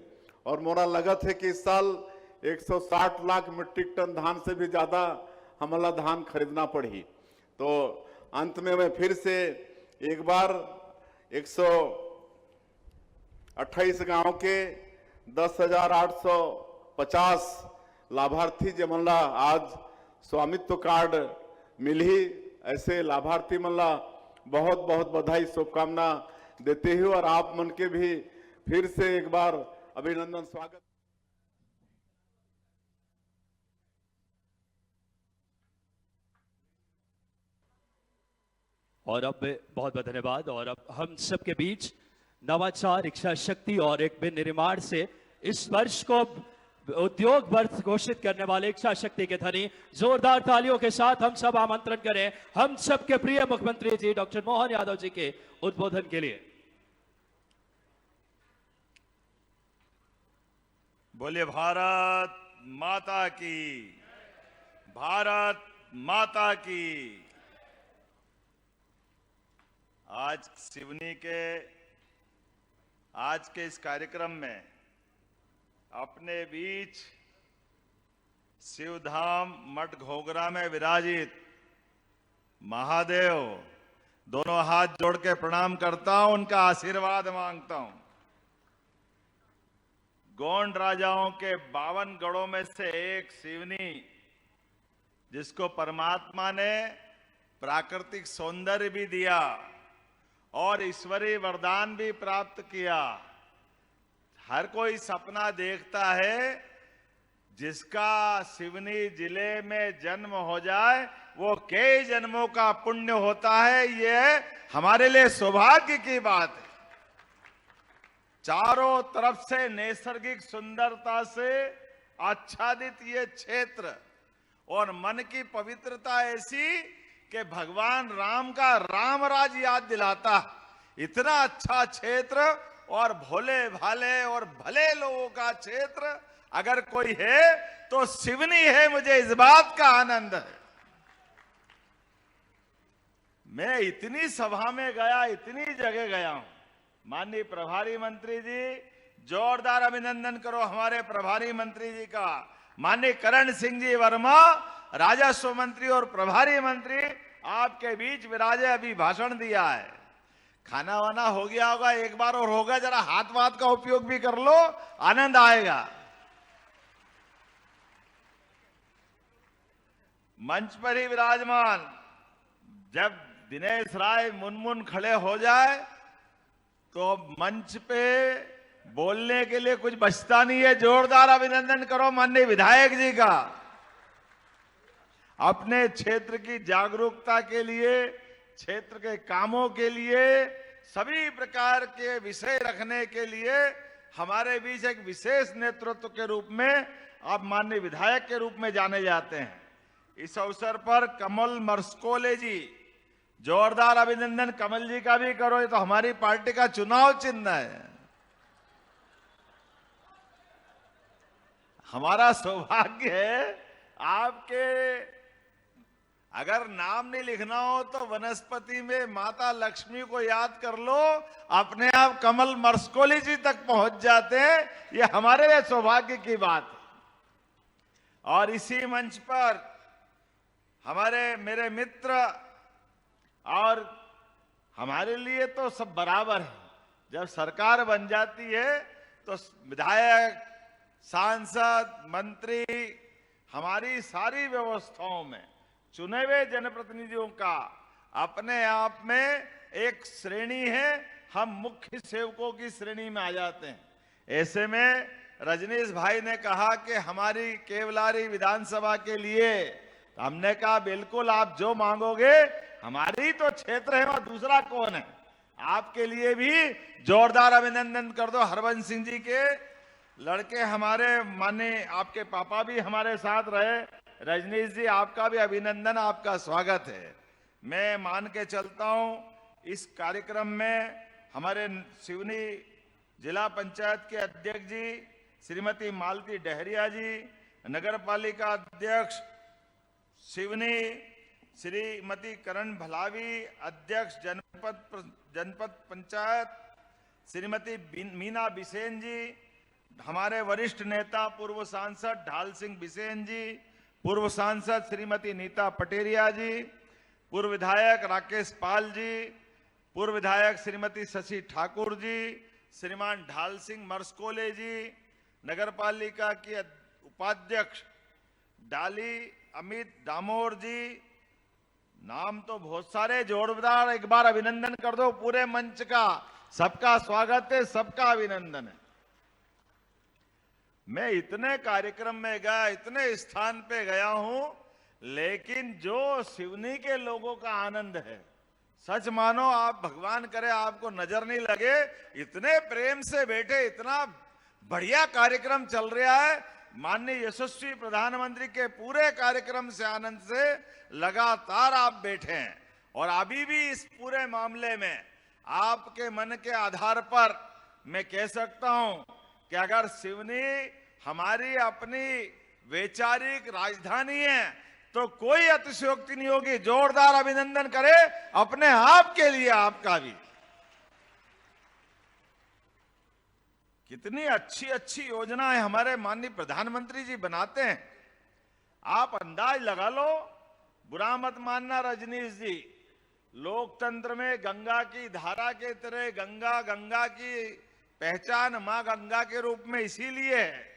और मोरा लगत है कि इस साल 160 लाख मीट्रिक टन धान से भी ज्यादा हमला धान खरीदना पड़ी। तो अंत में मैं फिर से एक बार 128 गांव के 10,850 लाभार्थी जमला आज स्वामित्व कार्ड मिली, ऐसे लाभार्थी मनला बहुत बहुत बधाई शुभकामना देते हुए, और आप मन के भी फिर से एक बार अभिनंदन स्वागत। और अब बहुत बहुत धन्यवाद। और अब हम सबके बीच नवाचार, इच्छा शक्ति और एक विनिर्माण से इस वर्ष को उद्योग वर्ष घोषित करने वाले इच्छा शक्ति के धनी जोरदार तालियों के साथ हम सब आमंत्रण करें हम सबके प्रिय मुख्यमंत्री जी डॉक्टर मोहन यादव जी के उद्बोधन के लिए। बोलिए भारत माता की, भारत माता की। आज सिवनी के आज के इस कार्यक्रम में अपने बीच शिवधाम मठ घोगरा में विराजित महादेव दोनों हाथ जोड़ के प्रणाम करता हूं, उनका आशीर्वाद मांगता हूं। गोंड राजाओं के 52 गढ़ों में से एक सिवनी, जिसको परमात्मा ने प्राकृतिक सौंदर्य भी दिया और ईश्वरीय वरदान भी प्राप्त किया। हर कोई सपना देखता है जिसका सिवनी जिले में जन्म हो जाए वो कई जन्मों का पुण्य होता है। ये हमारे लिए सौभाग्य की बात है। चारों तरफ से नैसर्गिक सुंदरता से आच्छादित ये क्षेत्र और मन की पवित्रता ऐसी कि भगवान राम का राम राज याद दिलाता। इतना अच्छा क्षेत्र और भोले भाले और भले लोगों का क्षेत्र अगर कोई है तो सिवनी है। मुझे इस बात का आनंद है। मैं इतनी सभा में गया, इतनी जगह गया हूं। माननीय प्रभारी मंत्री जी, जोरदार अभिनंदन करो हमारे प्रभारी मंत्री जी का। माननीय करण सिंह जी वर्मा, राजस्व मंत्री और प्रभारी मंत्री आपके बीच विराजे, अभी भाषण दिया है। खाना वाना हो गया होगा, एक बार और होगा, जरा हाथ वाथ का उपयोग भी कर लो, आनंद आएगा। मंच पर ही विराजमान जब दिनेश राय मुनमुन खड़े हो जाए तो मंच पे बोलने के लिए कुछ बचता नहीं है। जोरदार अभिनंदन करो माननीय विधायक जी का। अपने क्षेत्र की जागरूकता के लिए, क्षेत्र के कामों के लिए, सभी प्रकार के विषय रखने के लिए हमारे बीच एक विशेष नेतृत्व के रूप में आप माननीय विधायक के रूप में जाने जाते हैं। इस अवसर पर कमल मर्सकोले जी, जोरदार अभिनंदन कमल जी का भी करो। ये तो हमारी पार्टी का चुनाव चिन्ह है। हमारा सौभाग्य है आपके, अगर नाम नहीं लिखना हो तो वनस्पति में माता लक्ष्मी को याद कर लो, अपने आप कमल मर्सकोली जी तक पहुंच जाते हैं। ये हमारे लिए सौभाग्य की बात है। और इसी मंच पर हमारे मेरे मित्र, और हमारे लिए तो सब बराबर है। जब सरकार बन जाती है तो विधायक, सांसद, मंत्री, हमारी सारी व्यवस्थाओं में चुने हुए जनप्रतिनिधियों का अपने आप में एक श्रेणी है। हम मुख्य सेवकों की श्रेणी में आ जाते हैं। ऐसे में रजनीश भाई ने कहा कि हमारी केवलारी विधानसभा के लिए, हमने कहा बिल्कुल आप जो मांगोगे, हमारी तो क्षेत्र है और दूसरा कौन है। आपके लिए भी जोरदार अभिनंदन कर दो। हरबंस सिंह जी के लड़के हमारे माने, आपके पापा भी हमारे साथ रहे। रजनीश जी, आपका भी अभिनंदन, आपका स्वागत है। मैं मान के चलता हूं इस कार्यक्रम में हमारे सिवनी जिला पंचायत के अध्यक्ष जी श्रीमती मालती डहरिया जी, नगर पालिका अध्यक्ष सिवनी श्रीमती करण भलावी, अध्यक्ष जनपद पंचायत श्रीमती मीना बिसेन जी, हमारे वरिष्ठ नेता पूर्व सांसद ढाल सिंह बिसेन जी, पूर्व सांसद श्रीमती नीता पटेरिया जी, पूर्व विधायक राकेश पाल जी, पूर्व विधायक श्रीमती शशि ठाकुर जी, श्रीमान ढाल सिंह मर्सकोले जी, नगर पालिका की उपाध्यक्ष डाली अमित दामोर जी, नाम तो बहुत सारे, जोरदार एक बार अभिनंदन कर दो पूरे मंच का। सबका स्वागत है, सबका अभिनंदन है। मैं इतने कार्यक्रम में गया, इतने स्थान पे गया हूं, लेकिन जो सिवनी के लोगों का आनंद है, सच मानो आप, भगवान करे आपको नजर नहीं लगे, इतने प्रेम से बैठे, इतना बढ़िया कार्यक्रम चल रहा है। माननीय यशस्वी प्रधानमंत्री के पूरे कार्यक्रम से आनंद से लगातार आप बैठे हैं और अभी भी इस पूरे मामले में आपके मन के आधार पर मैं कह सकता हूं कि अगर सिवनी हमारी अपनी वैचारिक राजधानी है तो कोई अतिशयोक्ति नहीं होगी। जोरदार अभिनंदन करें अपने आप के लिए, आपका भी। कितनी अच्छी अच्छी योजनाएं हमारे माननीय प्रधानमंत्री जी बनाते हैं। आप अंदाज लगा लो, बुरा मत मानना रजनीश जी, लोकतंत्र में गंगा की धारा के तरह गंगा की पहचान मां गंगा के रूप में इसीलिए है।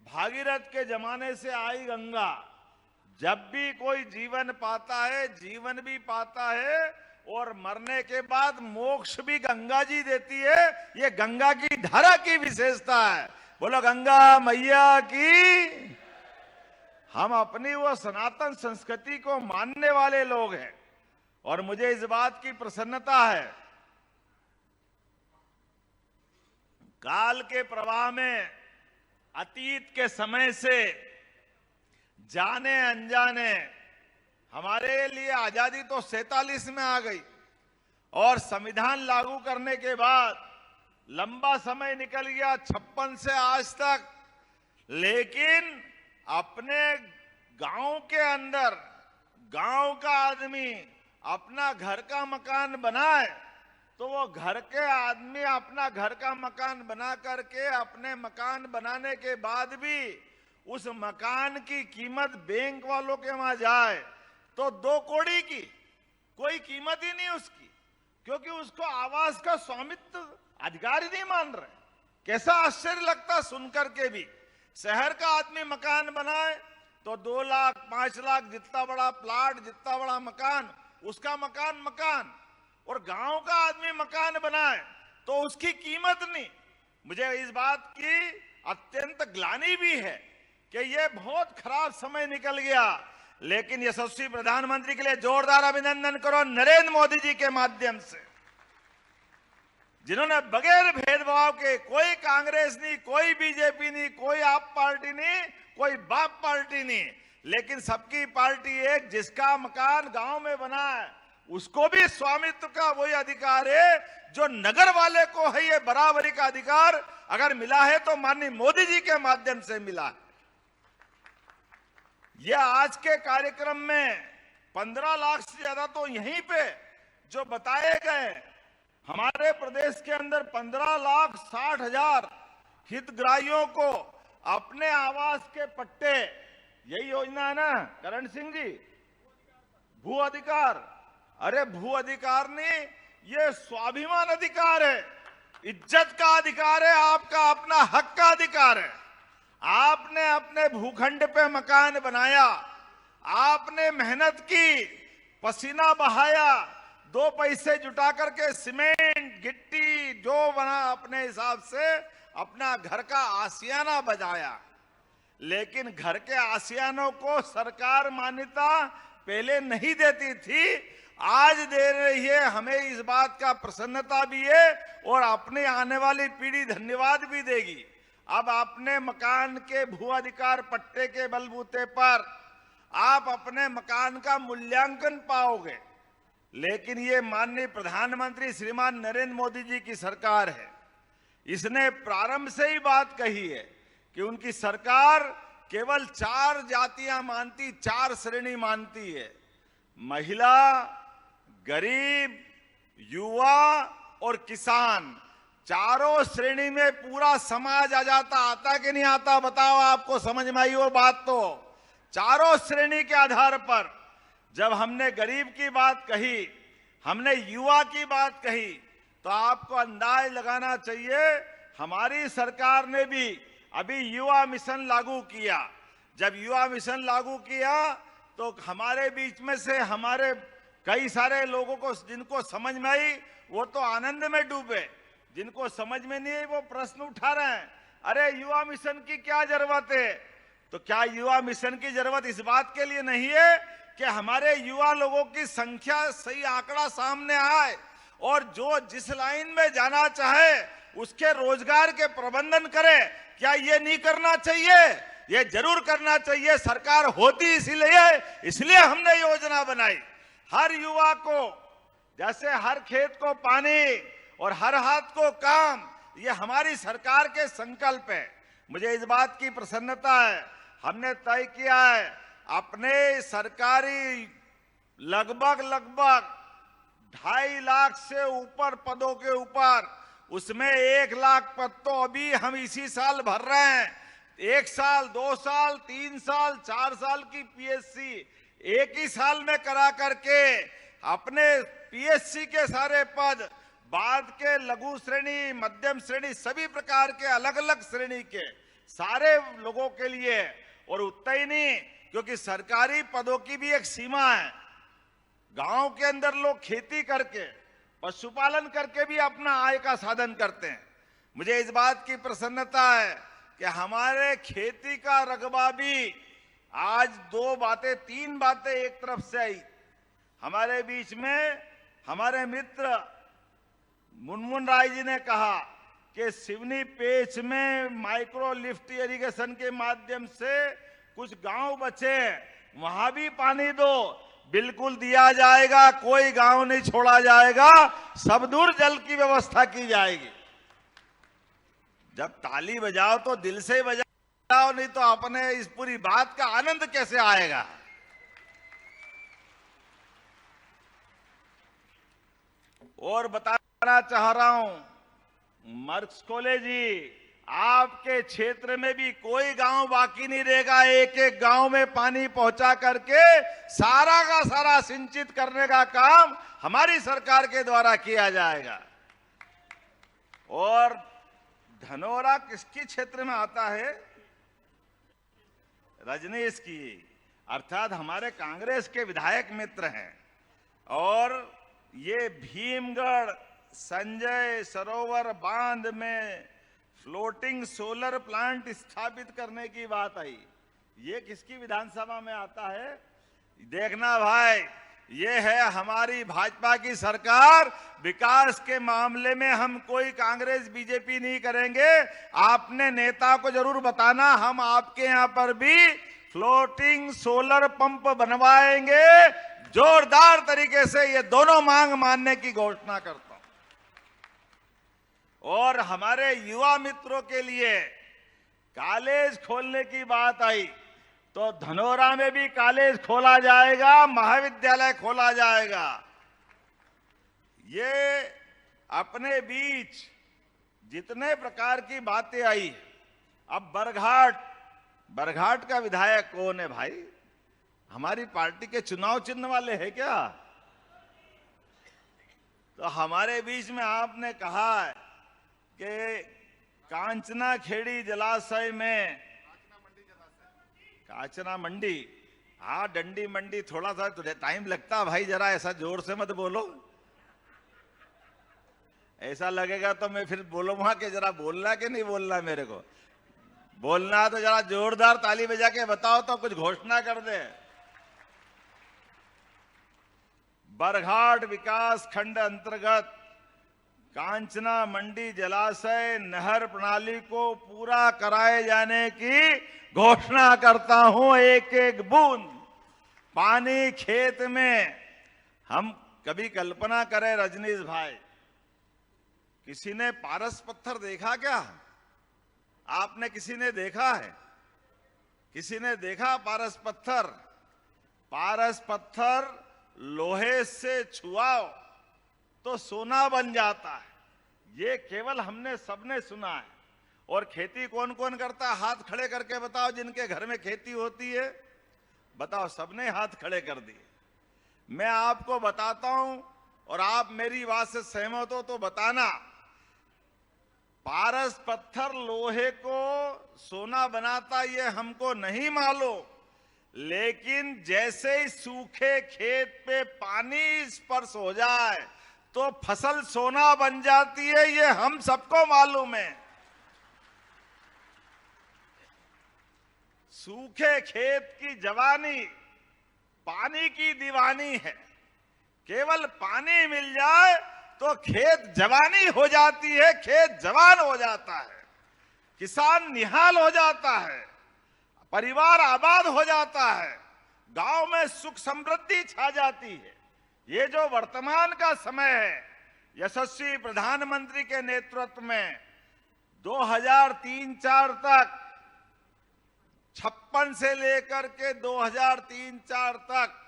भागीरथ के जमाने से आई गंगा, जब भी कोई जीवन पाता है जीवन भी पाता है और मरने के बाद मोक्ष भी गंगा जी देती है। ये गंगा की धारा की विशेषता है। बोलो गंगा मैया की। हम अपनी वो सनातन संस्कृति को मानने वाले लोग हैं और मुझे इस बात की प्रसन्नता है, काल के प्रवाह में अतीत के समय से जाने अनजाने हमारे लिए आजादी तो 47 में आ गई और संविधान लागू करने के बाद लंबा समय निकल गया 56 से आज तक। लेकिन अपने गांव के अंदर गांव का आदमी अपना घर का मकान बनाए तो वो घर के आदमी अपना घर का मकान बना करके अपने मकान बनाने के बाद भी उस मकान की कीमत बैंक वालों के वहां जाए तो 2 कौड़ी की, कोई कीमत ही नहीं उसकी, क्योंकि उसको आवास का स्वामित्व अधिकार ही नहीं मान रहे। कैसा आश्चर्य लगता सुनकर के भी। शहर का आदमी मकान बनाए तो 2 लाख 5 लाख, जितना बड़ा प्लाट जितना बड़ा मकान उसका मकान, और गांव का आदमी मकान बनाए तो उसकी कीमत नहीं। मुझे इस बात की अत्यंत ग्लानि भी है कि ये बहुत खराब समय निकल गया। लेकिन यशस्वी प्रधानमंत्री के लिए जोरदार अभिनंदन करो नरेंद्र मोदी जी के माध्यम से, जिन्होंने बगैर भेदभाव के, कोई कांग्रेस नहीं, कोई बीजेपी नहीं, कोई आप पार्टी नहीं, कोई बाप पार्टी नहीं, लेकिन सबकी पार्टी एक, जिसका मकान गांव में बना है उसको भी स्वामित्व का वही अधिकार है जो नगर वाले को है। ये बराबरी का अधिकार अगर मिला है तो माननीय मोदी जी के माध्यम से मिला है। यह आज के कार्यक्रम में 15 लाख से ज्यादा तो यहीं पे जो बताए गए, हमारे प्रदेश के अंदर 15,60,000 हितग्राहियों को अपने आवास के पट्टे, यही योजना है ना करण सिंह जी, भू अधिकार। अरे भू अधिकार नहीं, ये स्वाभिमान अधिकार है, इज्जत का अधिकार है, आपका अपना हक का अधिकार है। आपने अपने भूखंड पे मकान बनाया, आपने मेहनत की, पसीना बहाया, 2 पैसे जुटा करके सीमेंट गिट्टी जो बना अपने हिसाब से अपना घर का आशियाना बजाया। लेकिन घर के आशियानों को सरकार मान्यता पहले नहीं देती थी, आज दे रही है। हमें इस बात का प्रसन्नता भी है और अपने आने वाली पीढ़ी धन्यवाद भी देगी। अब अपने मकान के भू अधिकार पट्टे के बलबूते पर आप अपने मकान का मूल्यांकन पाओगे। लेकिन ये माननीय प्रधानमंत्री श्रीमान नरेंद्र मोदी जी की सरकार है, इसने प्रारंभ से ही बात कही है कि उनकी सरकार केवल 4 जातियां मानती, 4 श्रेणी मानती है, महिला, गरीब, युवा और किसान। चारों श्रेणी में पूरा समाज आ जाता, आता कि नहीं आता बताओ, आपको समझ में आई वो बात? तो चारों श्रेणी के आधार पर जब हमने गरीब की बात कही, हमने युवा की बात कही, तो आपको अंदाज लगाना चाहिए हमारी सरकार ने भी अभी युवा मिशन लागू किया। जब युवा मिशन लागू किया तो हमारे बीच में से हमारे कई सारे लोगों को, जिनको समझ में आई वो तो आनंद में डूबे, जिनको समझ में नहीं आई वो प्रश्न उठा रहे हैं, अरे युवा मिशन की क्या जरूरत है? तो क्या युवा मिशन की जरूरत इस बात के लिए नहीं है कि हमारे युवा लोगों की संख्या, सही आंकड़ा सामने आए और जो जिस लाइन में जाना चाहे उसके रोजगार के प्रबंधन करे? क्या ये नहीं करना चाहिए? ये जरूर करना चाहिए। सरकार होती इसलिए हमने योजना बनाई। हर युवा को, जैसे हर खेत को पानी और हर हाथ को काम, ये हमारी सरकार के संकल्प है। मुझे इस बात की प्रसन्नता है, हमने तय किया है अपने सरकारी लगभग 2.5 लाख से ऊपर पदों के ऊपर, उसमें 1 लाख पद तो अभी हम इसी साल भर रहे हैं। 1 साल, 2 साल, 3 साल, 4 साल की पीएससी एक ही साल में करा करके अपने पीएससी के सारे पद, बाद के लघु श्रेणी, मध्यम श्रेणी, सभी प्रकार के अलग अलग श्रेणी के सारे लोगों के लिए। और उतना ही नहीं, क्योंकि सरकारी पदों की भी एक सीमा है। गांव के अंदर लोग खेती करके, पशुपालन करके भी अपना आय का साधन करते हैं। मुझे इस बात की प्रसन्नता है कि हमारे खेती का रकबा भी आज 3 बातें एक तरफ से आई। हमारे बीच में हमारे मित्र मुनमुन राय जी ने कहा कि सिवनी पेच में माइक्रो लिफ्ट इरिगेशन के माध्यम से कुछ गांव बचे, वहां भी पानी दो। बिल्कुल दिया जाएगा, कोई गांव नहीं छोड़ा जाएगा, सब दूर जल की व्यवस्था की जाएगी। जब ताली बजाओ तो दिल से बजाओ, नहीं तो अपने इस पूरी बात का आनंद कैसे आएगा। और बताना चाह रहा हूं, मर्क्स कॉलेज जी, आपके क्षेत्र में भी कोई गांव बाकी नहीं रहेगा। एक एक गांव में पानी पहुंचा करके सारा का सारा सिंचित करने का काम हमारी सरकार के द्वारा किया जाएगा। और धनोरा किसकी क्षेत्र में आता है? रजनीश की, अर्थात हमारे कांग्रेस के विधायक मित्र हैं। और ये भीमगढ़ संजय सरोवर बांध में फ्लोटिंग सोलर प्लांट स्थापित करने की बात आई, ये किसकी विधानसभा में आता है? देखना भाई, ये है हमारी भाजपा की सरकार। विकास के मामले में हम कोई कांग्रेस बीजेपी नहीं करेंगे। आपने नेता को जरूर बताना, हम आपके यहां पर भी फ्लोटिंग सोलर पंप बनवाएंगे। जोरदार तरीके से ये दोनों मांग मानने की घोषणा करता हूं। और हमारे युवा मित्रों के लिए कॉलेज खोलने की बात आई, तो धनोरा में भी कॉलेज खोला जाएगा, महाविद्यालय खोला जाएगा। ये अपने बीच जितने प्रकार की बातें आई। अब बरघाट का विधायक कौन है भाई? हमारी पार्टी के चुनाव चिन्ह वाले हैं क्या? तो हमारे बीच में आपने कहा है कि कांचना खेड़ी जलाशय में, काचना मंडी, हाँ डंडी मंडी, थोड़ा सा तुझे टाइम लगता भाई, जरा ऐसा जोर से मत बोलो। ऐसा लगेगा तो मैं फिर बोलूंगा कि जरा बोलना कि नहीं बोलना। मेरे को बोलना तो जरा जोरदार ताली बजा के बताओ, तो कुछ घोषणा कर दे। बरघाट विकास खंड अंतर्गत कांचना मंडी जलाशय नहर प्रणाली को पूरा कराए जाने की घोषणा करता हूं। एक एक बूंद पानी खेत में। हम कभी कल्पना करें रजनीश भाई, किसी ने पारस पत्थर देखा क्या? आपने किसी ने देखा है? किसी ने देखा पारस पत्थर? पारस पत्थर लोहे से छुआओ तो सोना बन जाता है, ये केवल हमने सबने सुना है। और खेती कौन कौन करता है? हाथ खड़े करके बताओ, जिनके घर में खेती होती है बताओ। सबने हाथ खड़े कर दिए। मैं आपको बताता हूं और आप मेरी बात से सहमत हो तो बताना। पारस पत्थर लोहे को सोना बनाता ये हमको नहीं मालूम, लेकिन जैसे ही सूखे खेत पे पानी स्पर्श हो जाए तो फसल सोना बन जाती है, ये हम सबको मालूम है। सूखे खेत की जवानी पानी की दीवानी है। केवल पानी मिल जाए तो खेत जवानी हो जाती है, खेत जवान हो जाता है, किसान निहाल हो जाता है। परिवार आबाद हो जाता है, गांव में सुख समृद्धि छा जाती है। ये जो वर्तमान का समय है, यशस्वी प्रधानमंत्री के नेतृत्व में 2003-4 तक 56 से लेकर के 2003-4 तक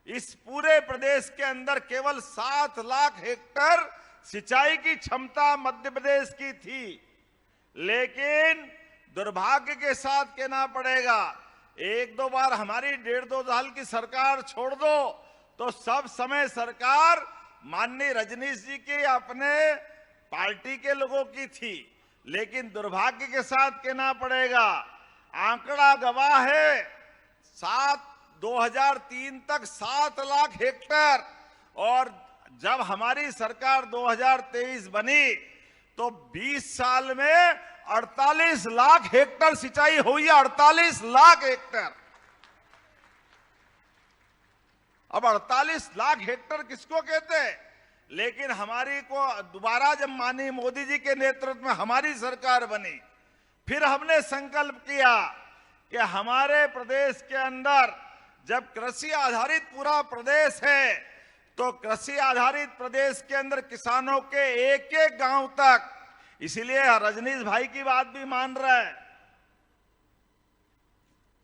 इस पूरे प्रदेश के अंदर केवल 7 लाख हेक्टेयर सिंचाई की क्षमता मध्य प्रदेश की थी। लेकिन दुर्भाग्य के साथ कहना पड़ेगा, एक दो बार हमारी 1.5-2 साल की सरकार छोड़ दो तो सब समय सरकार माननीय रजनीश जी के अपने पार्टी के लोगों की थी। लेकिन दुर्भाग्य के साथ कहना पड़ेगा, आंकड़ा गवाह है 2003 तक 7 लाख हेक्टेयर, और जब हमारी सरकार 2023 बनी तो 20 साल में 48 लाख हेक्टेयर सिंचाई हुई है। 48 लाख हेक्टेयर। अब 48 लाख हेक्टेयर किसको कहते हैं? लेकिन हमारी को दोबारा जब माननीय मोदी जी के नेतृत्व में हमारी सरकार बनी, फिर हमने संकल्प किया कि हमारे प्रदेश के अंदर जब कृषि आधारित पूरा प्रदेश है तो कृषि आधारित प्रदेश के अंदर किसानों के एक एक गांव तक, इसीलिए रजनीश भाई की बात भी मान रहा है,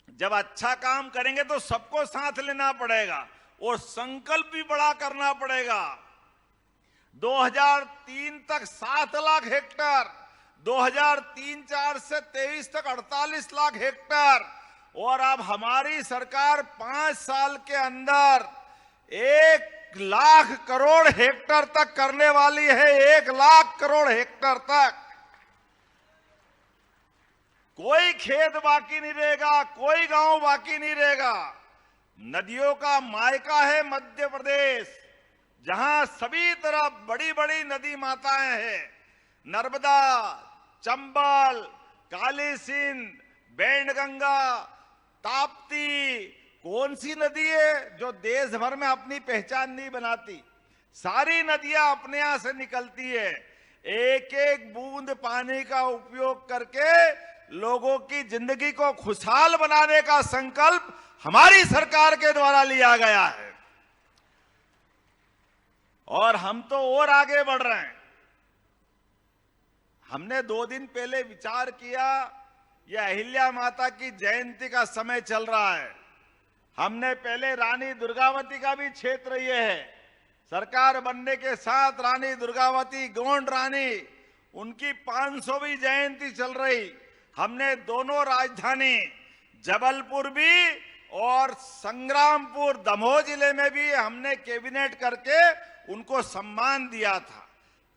जब अच्छा काम करेंगे तो सबको साथ लेना पड़ेगा और संकल्प भी बड़ा करना पड़ेगा। 2003 तक 7 लाख हेक्टेयर, 2003-4 से 23 तक 48 लाख हेक्टेयर, और अब हमारी सरकार 5 साल के अंदर 1 लाख करोड़ हेक्टेयर तक करने वाली है। 1 लाख करोड़ हेक्टेयर तक। कोई खेत बाकी नहीं रहेगा, कोई गांव बाकी नहीं रहेगा। नदियों का मायका है मध्य प्रदेश, जहां सभी तरफ बड़ी बड़ी नदी माताएं हैं। नर्मदा, चंबल, काली सिंध, बैनगंगा, ताप्ती, कौन सी नदी है जो देश भर में अपनी पहचान नहीं बनाती? सारी नदियां अपने यहां से निकलती है। एक एक बूंद पानी का उपयोग करके लोगों की जिंदगी को खुशहाल बनाने का संकल्प हमारी सरकार के द्वारा लिया गया है, और हम तो और आगे बढ़ रहे हैं। हमने 2 दिन पहले विचार किया, यह अहिल्या माता की जयंती का समय चल रहा है। हमने पहले रानी दुर्गावती का भी क्षेत्र ये है, सरकार बनने के साथ रानी दुर्गावती, गोंड रानी, उनकी 500वीं जयंती चल रही। हमने दोनों राजधानी जबलपुर भी और संग्रामपुर दमोह जिले में भी हमने कैबिनेट करके उनको सम्मान दिया था।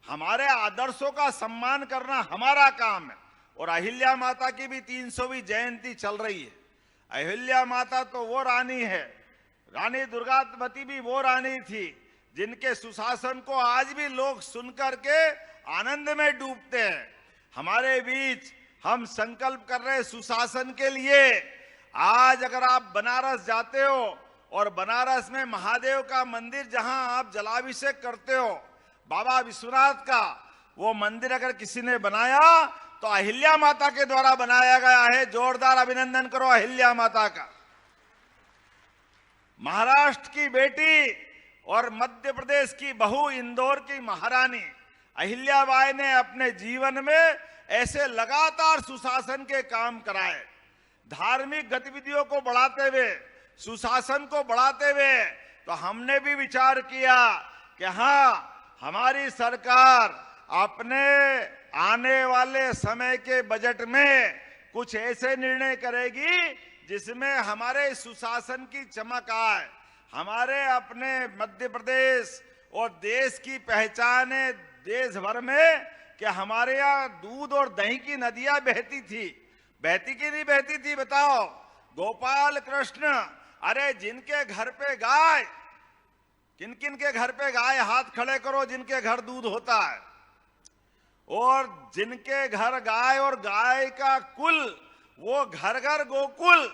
हमारे आदर्शों का सम्मान करना हमारा काम है। और अहिल्या माता की भी 300वीं जयंती चल रही है। अहिल्या माता तो वो रानी है, रानी दुर्गावती भी वो रानी थी जिनके सुशासन को आज भी लोग सुनकर के आनंद में डूबते हैं। हमारे बीच हम संकल्प कर रहे हैं सुशासन के लिए। आज अगर आप बनारस जाते हो और बनारस में महादेव का मंदिर जहां आप जलाभिषेक करते हो, बाबा विश्वनाथ का वो मंदिर अगर किसी ने बनाया तो अहिल्या माता के द्वारा बनाया गया है। जोरदार अभिनंदन करो अहिल्या माता का। महाराष्ट्र की बेटी और मध्य प्रदेश की बहू, इंदौर की महारानी अहिल्याबाई ने अपने जीवन में ऐसे लगातार सुशासन के काम कराए। धार्मिक गतिविधियों को बढ़ाते हुए, सुशासन को बढ़ाते हुए, तो हमने भी विचार किया कि हाँ, हमारी सरकार अपने आने वाले समय के बजट में कुछ ऐसे निर्णय करेगी जिसमें हमारे सुशासन की चमक आए। हमारे अपने मध्य प्रदेश और देश की पहचान है देश भर में कि हमारे यहाँ दूध और दही की नदियां बहती थी। बहती की नहीं बहती थी बताओ? गोपाल कृष्ण, अरे जिनके घर पे गाय, किन किन के घर पे गाय, हाथ खड़े करो जिनके घर दूध होता है। और जिनके घर गाय और गाय का कुल, वो घर घर गोकुल।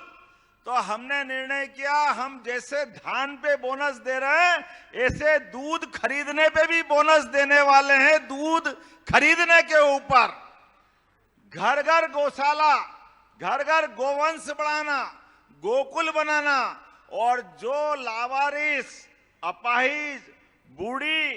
तो हमने निर्णय किया, हम जैसे धान पे बोनस दे रहे हैं, ऐसे दूध खरीदने पे भी बोनस देने वाले हैं। दूध खरीदने के ऊपर घर घर गौशाला, घर घर गोवंश बढ़ाना, गोकुल बनाना, और जो लावारिस, अपाहिज, बूढ़ी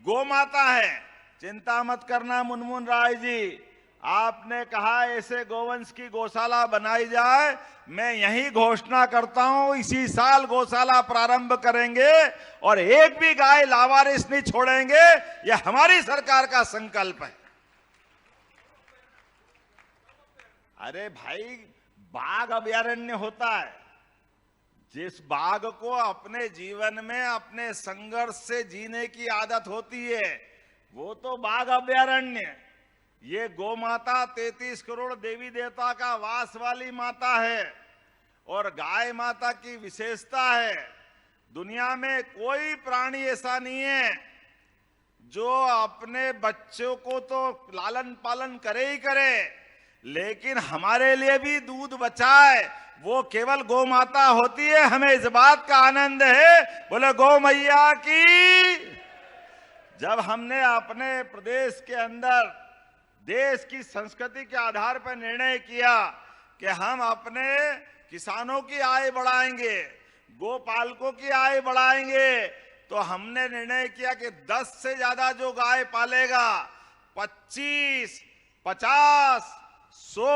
गौ माता है, चिंता मत करना मुनमुन राय जी, आपने कहा ऐसे गोवंश की गौशाला बनाई जाए, मैं यही घोषणा करता हूं इसी साल गौशाला प्रारंभ करेंगे और एक भी गाय लावारिस नहीं छोड़ेंगे। यह हमारी सरकार का संकल्प है। अरे भाई, बाघ अभयारण्य होता है, जिस बाघ को अपने जीवन में अपने संघर्ष से जीने की आदत होती है, वो तो बाघ अभयारण्य। ये गौ माता 33 करोड़ देवी देवता का वास वाली माता है और गाय माता की विशेषता है, दुनिया में कोई प्राणी ऐसा नहीं है जो अपने बच्चों को तो लालन पालन करे ही करे, लेकिन हमारे लिए भी दूध बचाए, वो केवल गौ माता होती है। हमें इस बात का आनंद है, बोले गौ मैया की। जब हमने अपने प्रदेश के अंदर देश की संस्कृति के आधार पर निर्णय किया कि हम अपने किसानों की आय बढ़ाएंगे, गोपालकों की आय बढ़ाएंगे, तो हमने निर्णय किया कि 10 से ज्यादा जो गाय पालेगा 25, 50, 100,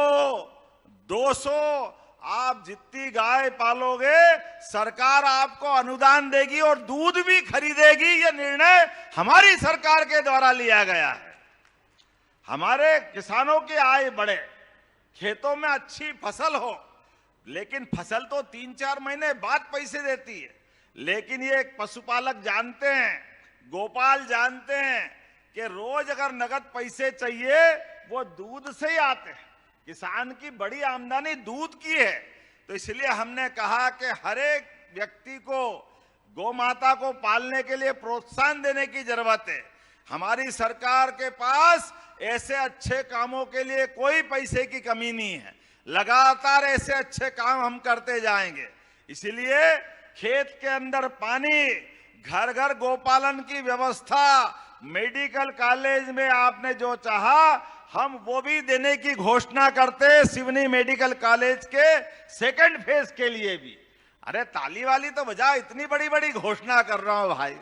200, आप जितनी गाय पालोगे सरकार आपको अनुदान देगी और दूध भी खरीदेगी। यह निर्णय हमारी सरकार के द्वारा लिया गया है। हमारे किसानों की आय बढ़े, खेतों में अच्छी फसल हो, लेकिन फसल तो 3-4 महीने बाद पैसे देती है, लेकिन ये पशुपालक जानते हैं, गोपाल जानते हैं कि रोज अगर नगद पैसे चाहिए वो दूध से ही आते हैं। किसान की बड़ी आमदनी दूध की है, तो इसलिए हमने कहा कि हर एक व्यक्ति को गौ माता को पालने के लिए प्रोत्साहन देने की जरूरत है। हमारी सरकार के पास ऐसे अच्छे कामों के लिए कोई पैसे की कमी नहीं है, लगातार ऐसे अच्छे काम हम करते जाएंगे। इसलिए खेत के अंदर पानी, घर घर गोपालन की व्यवस्था, मेडिकल कॉलेज में आपने जो चाहा हम वो भी देने की घोषणा करते हैं, सिवनी मेडिकल कॉलेज के सेकंड फेज के लिए भी। अरे ताली वाली तो बजा, इतनी बड़ी बड़ी घोषणा कर रहा हूं भाई।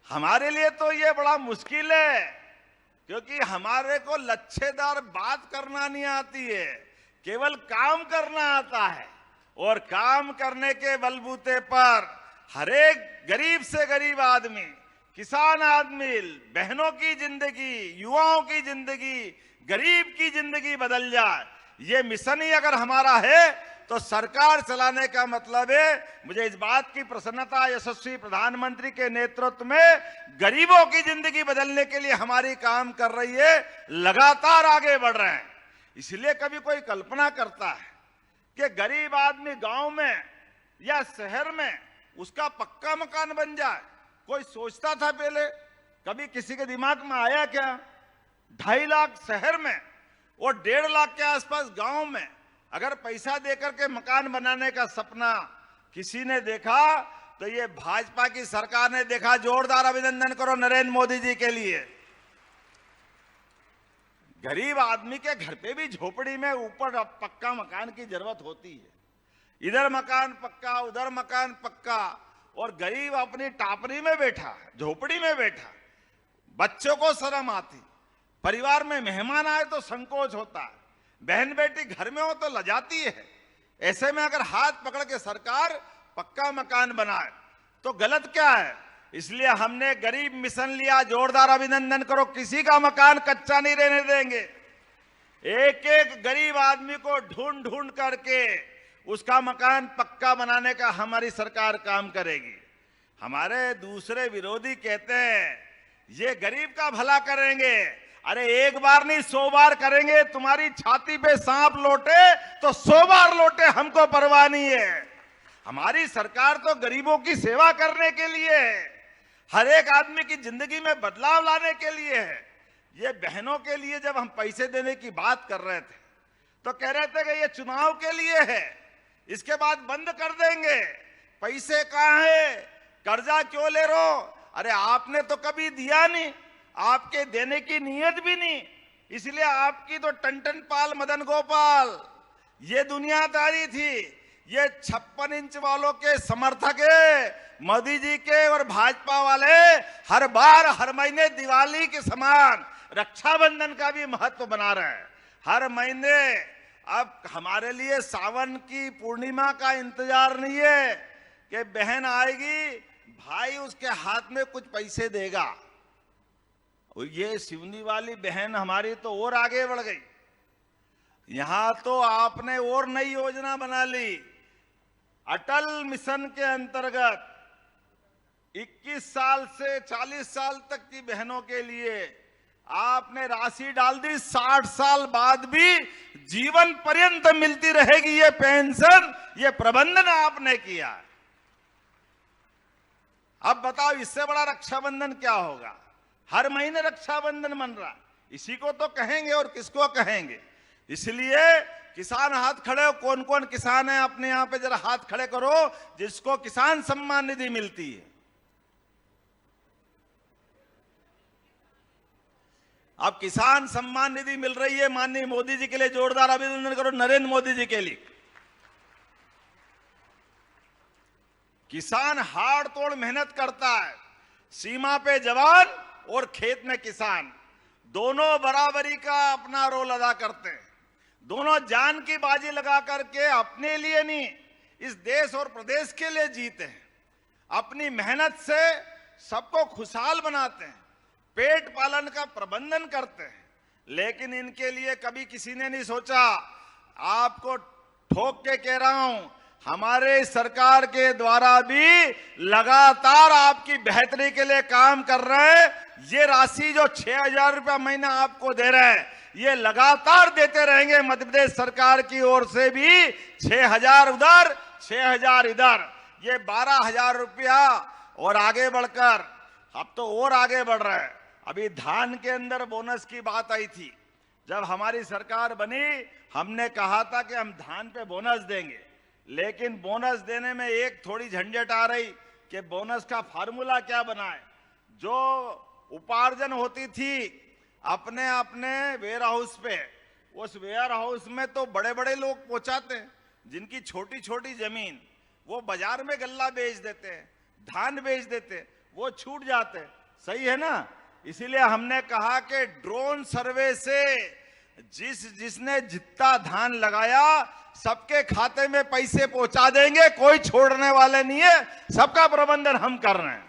हमारे लिए तो ये बड़ा मुश्किल है, क्योंकि हमारे को लच्छेदार बात करना नहीं आती है, केवल काम करना आता है, और काम करने के बलबूते पर हर एक गरीब से गरीब आदमी, किसान आदमी, बहनों की जिंदगी, युवाओं की जिंदगी, गरीब की जिंदगी बदल जाए, ये मिशन ही अगर हमारा है तो सरकार चलाने का मतलब है। मुझे इस बात की प्रसन्नता, यशस्वी प्रधानमंत्री के नेतृत्व में गरीबों की जिंदगी बदलने के लिए हमारी काम कर रही है, लगातार आगे बढ़ रहे हैं। इसलिए कभी कोई कल्पना करता है कि गरीब आदमी गांव में या शहर में उसका पक्का मकान बन जाए, कोई सोचता था पहले? कभी किसी के दिमाग में आया क्या? 2.5 लाख शहर में और 1.5 लाख के आसपास गांव में अगर पैसा देकर के मकान बनाने का सपना किसी ने देखा तो ये भाजपा की सरकार ने देखा। जोरदार अभिनंदन करो नरेंद्र मोदी जी के लिए। गरीब आदमी के घर पे भी झोपड़ी में ऊपर पक्का मकान की जरूरत होती है, इधर मकान पक्का, उधर मकान पक्का, और गरीब अपनी टापरी में बैठा, झोपड़ी में बैठा, बच्चों को शर्म आती, परिवार में मेहमान आए तो संकोच होता है, बहन बेटी घर में हो तो लजाती है। ऐसे में अगर हाथ पकड़ के सरकार पक्का मकान बनाए तो गलत क्या है? इसलिए हमने गरीब मिशन लिया। जोरदार अभिनंदन करो। किसी का मकान कच्चा नहीं रहने देंगे। एक एक गरीब आदमी को ढूंढ ढूंढ करके उसका मकान पक्का बनाने का हमारी सरकार काम करेगी। हमारे दूसरे विरोधी कहते हैं ये गरीब का भला करेंगे। अरे एक बार नहीं 100 बार करेंगे। तुम्हारी छाती पे सांप लौटे तो 100 बार लौटे, हमको परवाह नहीं है। हमारी सरकार तो गरीबों की सेवा करने के लिए है, हर एक आदमी की जिंदगी में बदलाव लाने के लिए है। ये बहनों के लिए जब हम पैसे देने की बात कर रहे थे तो कह रहे थे कि ये चुनाव के लिए है, इसके बाद बंद कर देंगे। पैसे कहाँ है? कर्जा क्यों ले रहे हो? अरे आपने तो कभी दिया नहीं, आपके देने की नीयत भी नहीं, इसलिए आपकी तो टन पाल मदन गोपाल ये दुनियादारी थी। ये 56 इंच वालों के समर्थक है मोदी जी के और भाजपा वाले हर बार हर महीने दिवाली के समान रक्षाबंधन का भी महत्व बना रहे हैं। हर महीने अब हमारे लिए सावन की पूर्णिमा का इंतजार नहीं है कि बहन आएगी भाई उसके हाथ में कुछ पैसे देगा। और ये सिवनी वाली बहन हमारी तो और आगे बढ़ गई। यहां तो आपने और नई योजना बना ली। अटल मिशन के अंतर्गत 21 साल से 40 साल तक की बहनों के लिए आपने राशि डाल दी। 60 साल बाद भी जीवन पर्यंत मिलती रहेगी ये पेंशन। ये प्रबंधन आपने किया। अब बताओ इससे बड़ा रक्षाबंधन क्या होगा। हर महीने रक्षाबंधन बन रहा। इसी को तो कहेंगे और किसको कहेंगे। इसलिए किसान हाथ खड़े हो। कौन कौन किसान है अपने यहां पे जरा हाथ खड़े करो जिसको किसान सम्मान निधि मिलती है। अब किसान सम्मान निधि मिल रही है माननीय मोदी जी के लिए जोरदार अभिनंदन करो। नरेंद्र मोदी जी के लिए किसान हाड़ तोड़ मेहनत करता है। सीमा पे जवान और खेत में किसान दोनों बराबरी का अपना रोल अदा करते हैं। दोनों जान की बाजी लगा करके अपने लिए नहीं इस देश और प्रदेश के लिए जीते हैं। अपनी मेहनत से सबको खुशहाल बनाते हैं। पेट पालन का प्रबंधन करते हैं। लेकिन इनके लिए कभी किसी ने नहीं सोचा। आपको ठोक के कह रहा हूं हमारे सरकार के द्वारा भी लगातार आपकी बेहतरी के लिए काम कर रहे हैं। ये राशि जो 6,000 रुपया महीना आपको दे रहे हैं ये लगातार देते रहेंगे। मध्य प्रदेश सरकार की ओर से भी 6,000 उधर 6,000 इधर ये 12,000 रुपया और आगे बढ़कर अब तो और आगे बढ़ रहा है। अभी धान के अंदर बोनस की बात आई थी। जब हमारी सरकार बनी हमने कहा था कि हम धान पे बोनस देंगे। लेकिन बोनस देने में एक थोड़ी झंझट आ रही कि बोनस का फार्मूला क्या बनाए। जो उपार्जन होती थी अपने अपने वेयर हाउस पे उस वेयर हाउस में तो बड़े बड़े लोग पहुंचाते हैं। जिनकी छोटी छोटी जमीन वो बाजार में गल्ला बेच देते हैं धान बेच देते हैं वो छूट जाते हैं। सही है ना। इसीलिए हमने कहा कि ड्रोन सर्वे से जिसने जितना धान लगाया सबके खाते में पैसे पहुंचा देंगे। कोई छोड़ने वाले नहीं है। सबका प्रबंधन हम कर रहे हैं।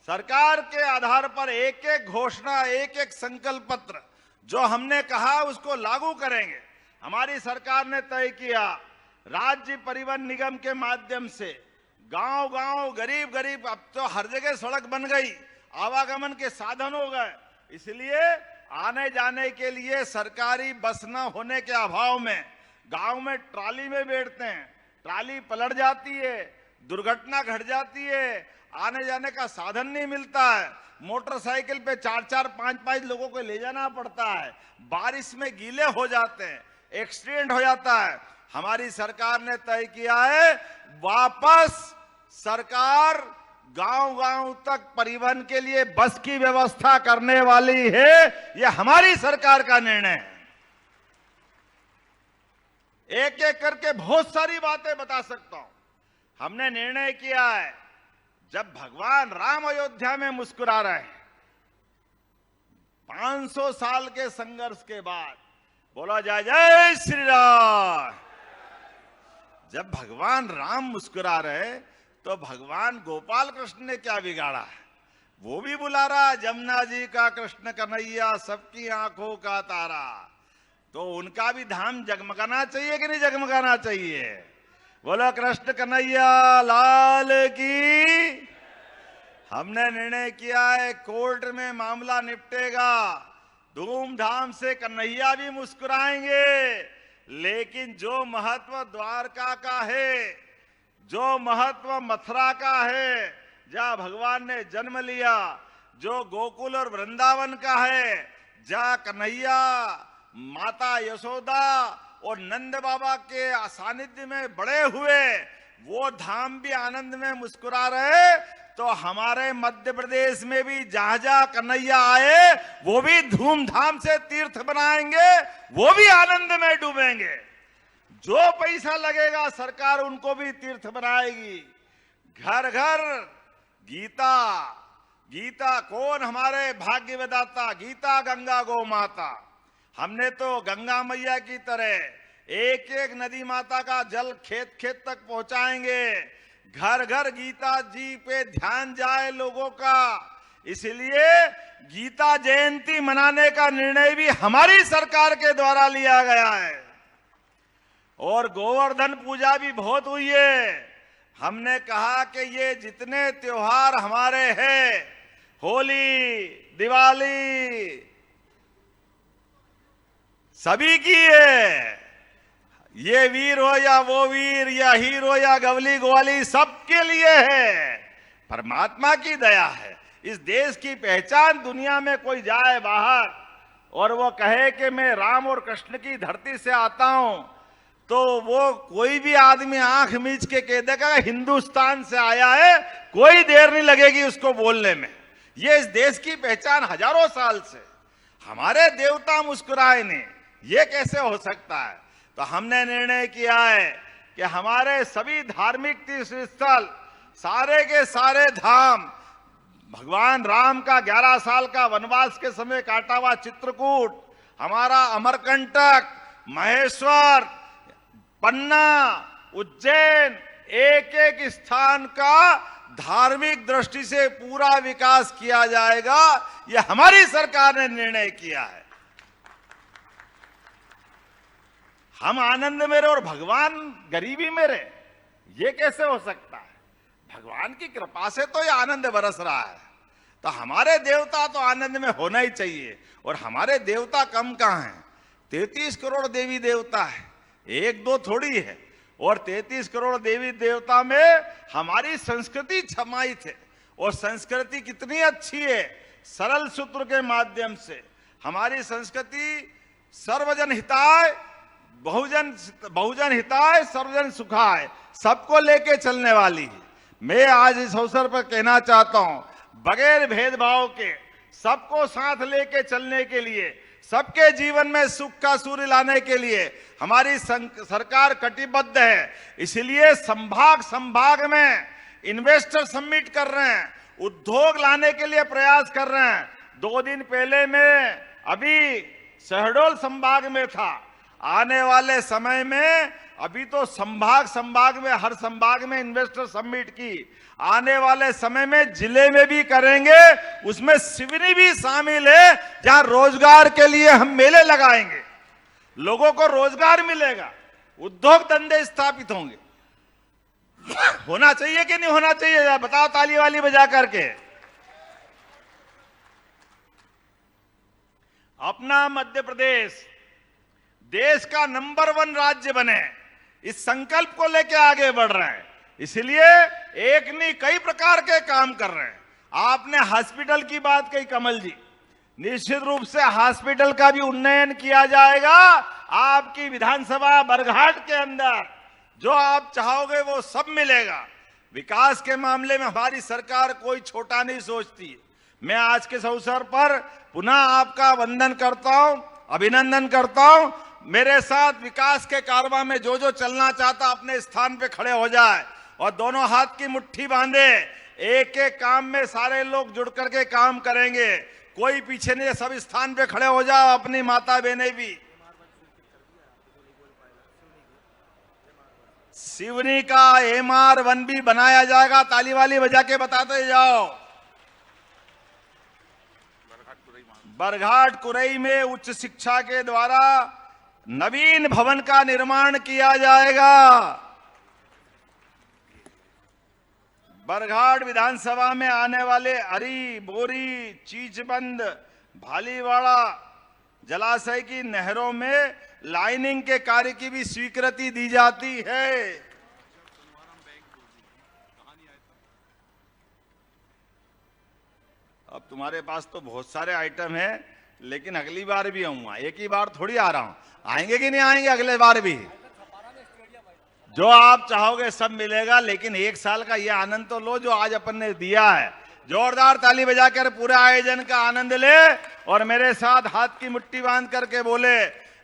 सरकार के आधार पर एक एक घोषणा एक एक संकल्प पत्र जो हमने कहा उसको लागू करेंगे। हमारी सरकार ने तय किया राज्य परिवहन निगम के माध्यम से गांव गांव गरीब गरीब अब तो हर जगह सड़क बन गई आवागमन के साधन हो गए। इसलिए आने जाने के लिए सरकारी बस न होने के अभाव में गांव में ट्राली में बैठते हैं। ट्राली पलट जाती है दुर्घटना घट जाती है। आने जाने का साधन नहीं मिलता है। मोटरसाइकिल पे 4-4 5-5 लोगों को ले जाना पड़ता है। बारिश में गीले हो जाते हैं एक्सीडेंट हो जाता है। हमारी सरकार ने तय किया है वापस सरकार गांव-गांव तक परिवहन के लिए बस की व्यवस्था करने वाली है। यह हमारी सरकार का निर्णय है। एक एक करके बहुत सारी बातें बता सकता हूं। हमने निर्णय किया है जब भगवान राम अयोध्या में मुस्कुरा रहे हैं 500 साल के संघर्ष के बाद बोला जय जय श्री राम। जब भगवान राम मुस्कुरा रहे तो भगवान गोपाल कृष्ण ने क्या बिगाड़ा है। वो भी बुला रहा जमुना जी का कृष्ण कन्हैया सबकी आंखों का तारा। तो उनका भी धाम जगमगाना चाहिए कि नहीं जगमगाना चाहिए। बोलो कृष्ण कन्हैया लाल की। हमने निर्णय किया है कोर्ट में मामला निपटेगा धूमधाम से कन्हैया भी मुस्कुराएंगे। लेकिन जो महत्व द्वारका का है जो महत्व मथुरा का है जहां भगवान ने जन्म लिया जो गोकुल और वृंदावन का है जहां कन्हैया माता यशोदा और नंद बाबा के सानिध्य में बड़े हुए वो धाम भी आनंद में मुस्कुरा रहे, तो हमारे मध्य प्रदेश में भी जहां जहां कन्हैया आए वो भी धूमधाम से तीर्थ बनाएंगे, वो भी आनंद में डूबेंगे। जो पैसा लगेगा सरकार उनको भी तीर्थ बनाएगी। घर घर गीता, गीता कौन हमारे भाग्य विधाता, गीता गंगा गौ माता। हमने तो गंगा मैया की तरह एक एक नदी माता का जल खेत खेत तक पहुंचाएंगे। घर घर गीता जी पे ध्यान जाए लोगों का। इसलिए गीता जयंती मनाने का निर्णय भी हमारी सरकार के द्वारा लिया गया है। और गोवर्धन पूजा भी बहुत हुई है। हमने कहा कि ये जितने त्योहार हमारे हैं, होली, दिवाली, सभी की है। ये वीर हो या वो वीर, या हीर हो या गवली ग्वाली, सबके लिए है। परमात्मा की दया है। इस देश की पहचान, दुनिया में कोई जाए बाहर और वो कहे कि मैं राम और कृष्ण की धरती से आता हूं, तो वो कोई भी आदमी आंख मीच के कह देगा हिंदुस्तान से आया है, कोई देर नहीं लगेगी उसको बोलने में। ये इस देश की पहचान हजारों साल से। हमारे देवता मुस्कुराए नहीं, ये कैसे हो सकता है? तो हमने निर्णय किया है कि हमारे सभी धार्मिक तीर्थ स्थल, सारे के सारे धाम, भगवान राम का 11 साल का वनवास के समय काटा हुआ चित्रकूट, हमारा अमरकंटक, महेश्वर, पन्ना, उज्जैन, एक एक स्थान का धार्मिक दृष्टि से पूरा विकास किया जाएगा। यह हमारी सरकार ने निर्णय किया है। हम आनंद में रहे और भगवान गरीबी में रहे, ये कैसे हो सकता है? भगवान की कृपा से तो ये आनंद बरस रहा है। तो हमारे देवता तो आनंद में होना ही चाहिए। और हमारे देवता कम कहां हैं? 33 करोड़ देवी देवता है, एक दो थोड़ी है। और 33 करोड़ देवी देवता में हमारी संस्कृति समाहित है। और संस्कृति कितनी अच्छी है, सरल सूत्र के माध्यम से। हमारी संस्कृति सर्वजन हिताय, बहुजन हिताय, सर्वजन सुखाय, सबको लेके चलने वाली है। मैं आज इस अवसर पर कहना चाहता हूं, बगैर भेदभाव के सबको साथ लेके चलने के लिए, सबके जीवन में सुख का सूर्य लाने के लिए हमारी सरकार कटिबद्ध है। इसलिए संभाग में इन्वेस्टर समिट कर रहे हैं, उद्योग लाने के लिए प्रयास कर रहे हैं। 2 दिन पहले मैं अभी शहडोल संभाग में था। आने वाले समय में, अभी तो संभाग में, हर संभाग में इन्वेस्टर समिट की, आने वाले समय में जिले में भी करेंगे। उसमें सिवनी भी शामिल है, जहां रोजगार के लिए हम मेले लगाएंगे, लोगों को रोजगार मिलेगा, उद्योग धंधे स्थापित होंगे। होना चाहिए कि नहीं होना चाहिए? बताओ ताली वाली बजा करके। अपना मध्य प्रदेश देश का नंबर 1 राज्य बने, इस संकल्प को लेकर आगे बढ़ रहे हैं। इसलिए एक नहीं कई प्रकार के काम कर रहे हैं। आपने हॉस्पिटल की बात कही कमल जी, निश्चित रूप से हॉस्पिटल का भी उन्नयन किया जाएगा। आपकी विधानसभा बरघाट के अंदर जो आप चाहोगे वो सब मिलेगा। विकास के मामले में हमारी सरकार कोई छोटा नहीं सोचती। मैं आज के इस अवसर पर पुनः आपका वंदन करता हूं, अभिनंदन करता हूं। मेरे साथ विकास के कारवां में जो जो चलना चाहता अपने स्थान पे खड़े हो जाए और दोनों हाथ की मुट्ठी बांधे। एक एक काम में सारे लोग जुड़ करके काम करेंगे, कोई पीछे नहीं, सब स्थान पे खड़े हो जाओ। अपनी माता बहनें भी। सिवनी का MR1 भी बनाया जाएगा, ताली वाली बजा के बताते जाओ। बरघाट कुरई में उच्च शिक्षा के द्वारा नवीन भवन का निर्माण किया जाएगा। बरघाट विधानसभा में आने वाले अरी, बोरी, चीचबंद, भालीवाड़ा जलाशय की नहरों में लाइनिंग के कार्य की भी स्वीकृति दी जाती है। अब तुम्हारे पास तो बहुत सारे आइटम हैं, लेकिन अगली बार भी आऊंगा। एक ही बार थोड़ी आ रहा हूं, आएंगे कि नहीं आएंगे अगले बार भी? जो आप चाहोगे सब मिलेगा, लेकिन 1 साल का ये आनंद तो लो जो आज अपन ने दिया है। जोरदार ताली बजाकर पूरे आयोजन का आनंद ले और मेरे साथ हाथ की मुट्ठी बांध करके बोले,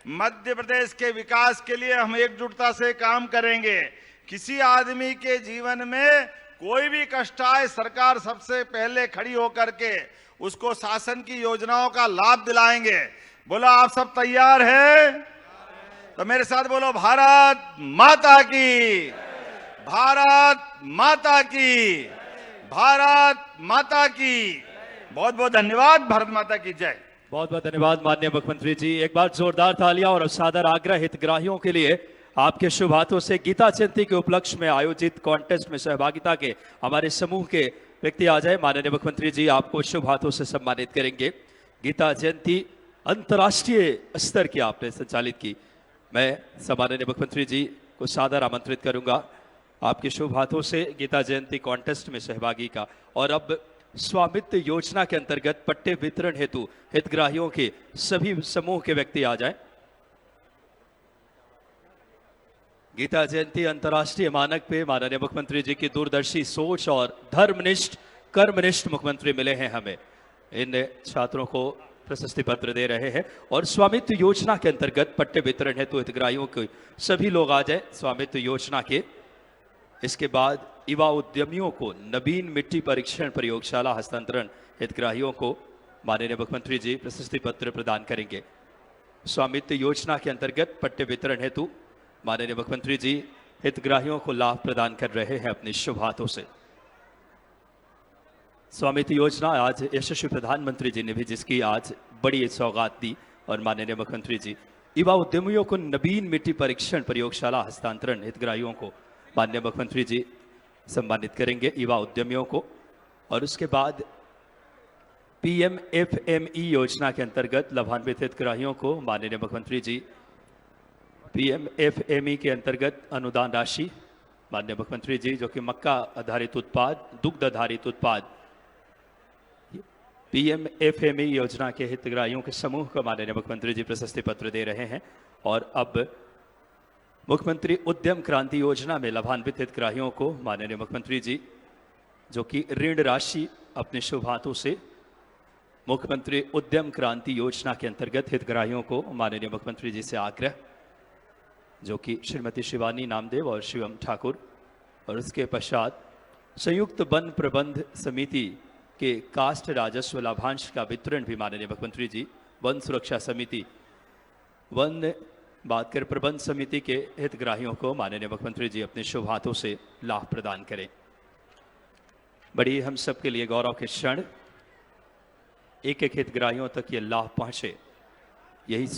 मध्य प्रदेश के विकास के लिए हम एकजुटता से काम करेंगे। किसी आदमी के जीवन में कोई भी कष्ट आए, सरकार सबसे पहले खड़ी होकर के उसको शासन की योजनाओं का लाभ दिलाएंगे। बोलो आप सब तैयार हैं? तो मेरे साथ बोलो, भारत माता की, भारत माता की, भारत माता की। बहुत बहुत धन्यवाद। भारत माता की जय। बहुत बहुत धन्यवाद माननीय मुख्यमंत्री जी। एक बार जोरदार तालियां और सादर आग्रह हितग्राहियों के लिए आपके शुभ हाथों से गीता जयंती के उपलक्ष्य में आयोजित कॉन्टेस्ट में सहभागिता के हमारे समूह के व्यक्ति आ जाए। माननीय मुख्यमंत्री जी आपको शुभ हाथों से सम्मानित करेंगे। गीता जयंती अंतर्राष्ट्रीय स्तर की आपने संचालित की। मैं सम्माननीय मुख्यमंत्री जी को सादर आमंत्रित करूंगा आपके शुभ हाथों से गीता जयंती कॉन्टेस्ट में सहभागी का। और अब स्वामित्व योजना के अंतर्गत पट्टे वितरण हेतु हितग्राहियों के सभी समूह के व्यक्ति आ जाएं। गीता जयंती अंतर्राष्ट्रीय मानक पे माननीय मुख्यमंत्री जी की दूरदर्शी सोच और धर्मनिष्ठ कर्मनिष्ठ मुख्यमंत्री मिले हैं हमें। इन छात्रों को प्रशस्ति पत्र दे रहे हैं और स्वामित्व योजना के अंतर्गत पट्टे वितरण हेतु हितग्राहियों के सभी लोग आ जाएं स्वामित्व योजना के। इसके बाद युवा उद्यमियों को नवीन मिट्टी परीक्षण प्रयोगशाला हस्तांतरण हितग्राहियों को माननीय मुख्यमंत्री जी प्रशस्ति पत्र प्रदान करेंगे। स्वामित्व योजना के अंतर्गत पट्टे वितरण हेतु माननीय मुख्यमंत्री जी हितग्राहियों को लाभ प्रदान कर रहे हैं अपने शुभ हाथों से। स्वामित्व योजना आज यशस्वी प्रधानमंत्री जी ने भी जिसकी आज बड़ी सौगात दी और माननीय मुख्यमंत्री जी युवा उद्यमियों को नवीन मिट्टी परीक्षण प्रयोगशाला हस्तांतरण हितग्राहियों को माननीय मुख्यमंत्री जी सम्मानित करेंगे युवा उद्यमियों को। और उसके बाद PMFME योजना के अंतर्गत लाभान्वित हितग्राहियों को माननीय मुख्यमंत्री जी PMFME के अंतर्गत अनुदान राशि माननीय मुख्यमंत्री जी जो कि मक्का आधारित उत्पाद, दुग्ध आधारित उत्पाद PMFME योजना के हितग्राहियों के समूह को माननीय मुख्यमंत्री जी प्रशस्ति पत्र दे रहे हैं। और अब मुख्यमंत्री उद्यम क्रांति योजना में लाभान्वित हितग्राहियों को माननीय मुख्यमंत्री जी जो कि ऋण राशि अपने शुभ हाथों से मुख्यमंत्री उद्यम क्रांति योजना के अंतर्गत हितग्राहियों को माननीय मुख्यमंत्री जी से आग्रह जो कि श्रीमती शिवानी नामदेव और शिवम ठाकुर। और उसके पश्चात संयुक्त वन प्रबंध समिति के कास्ट राजस्व लाभांश का वितरण भी माननीय मुख्यमंत्री जी वन सुरक्षा समिति वन बात कर प्रबंध समिति के हितग्राहियों को माननीय मुख्यमंत्री जी अपने शुभ हाथों से लाभ प्रदान करें। बड़ी हम सबके लिए गौरव के क्षण, एक एक हितग्राहियों तक ये लाभ पहुंचे, यही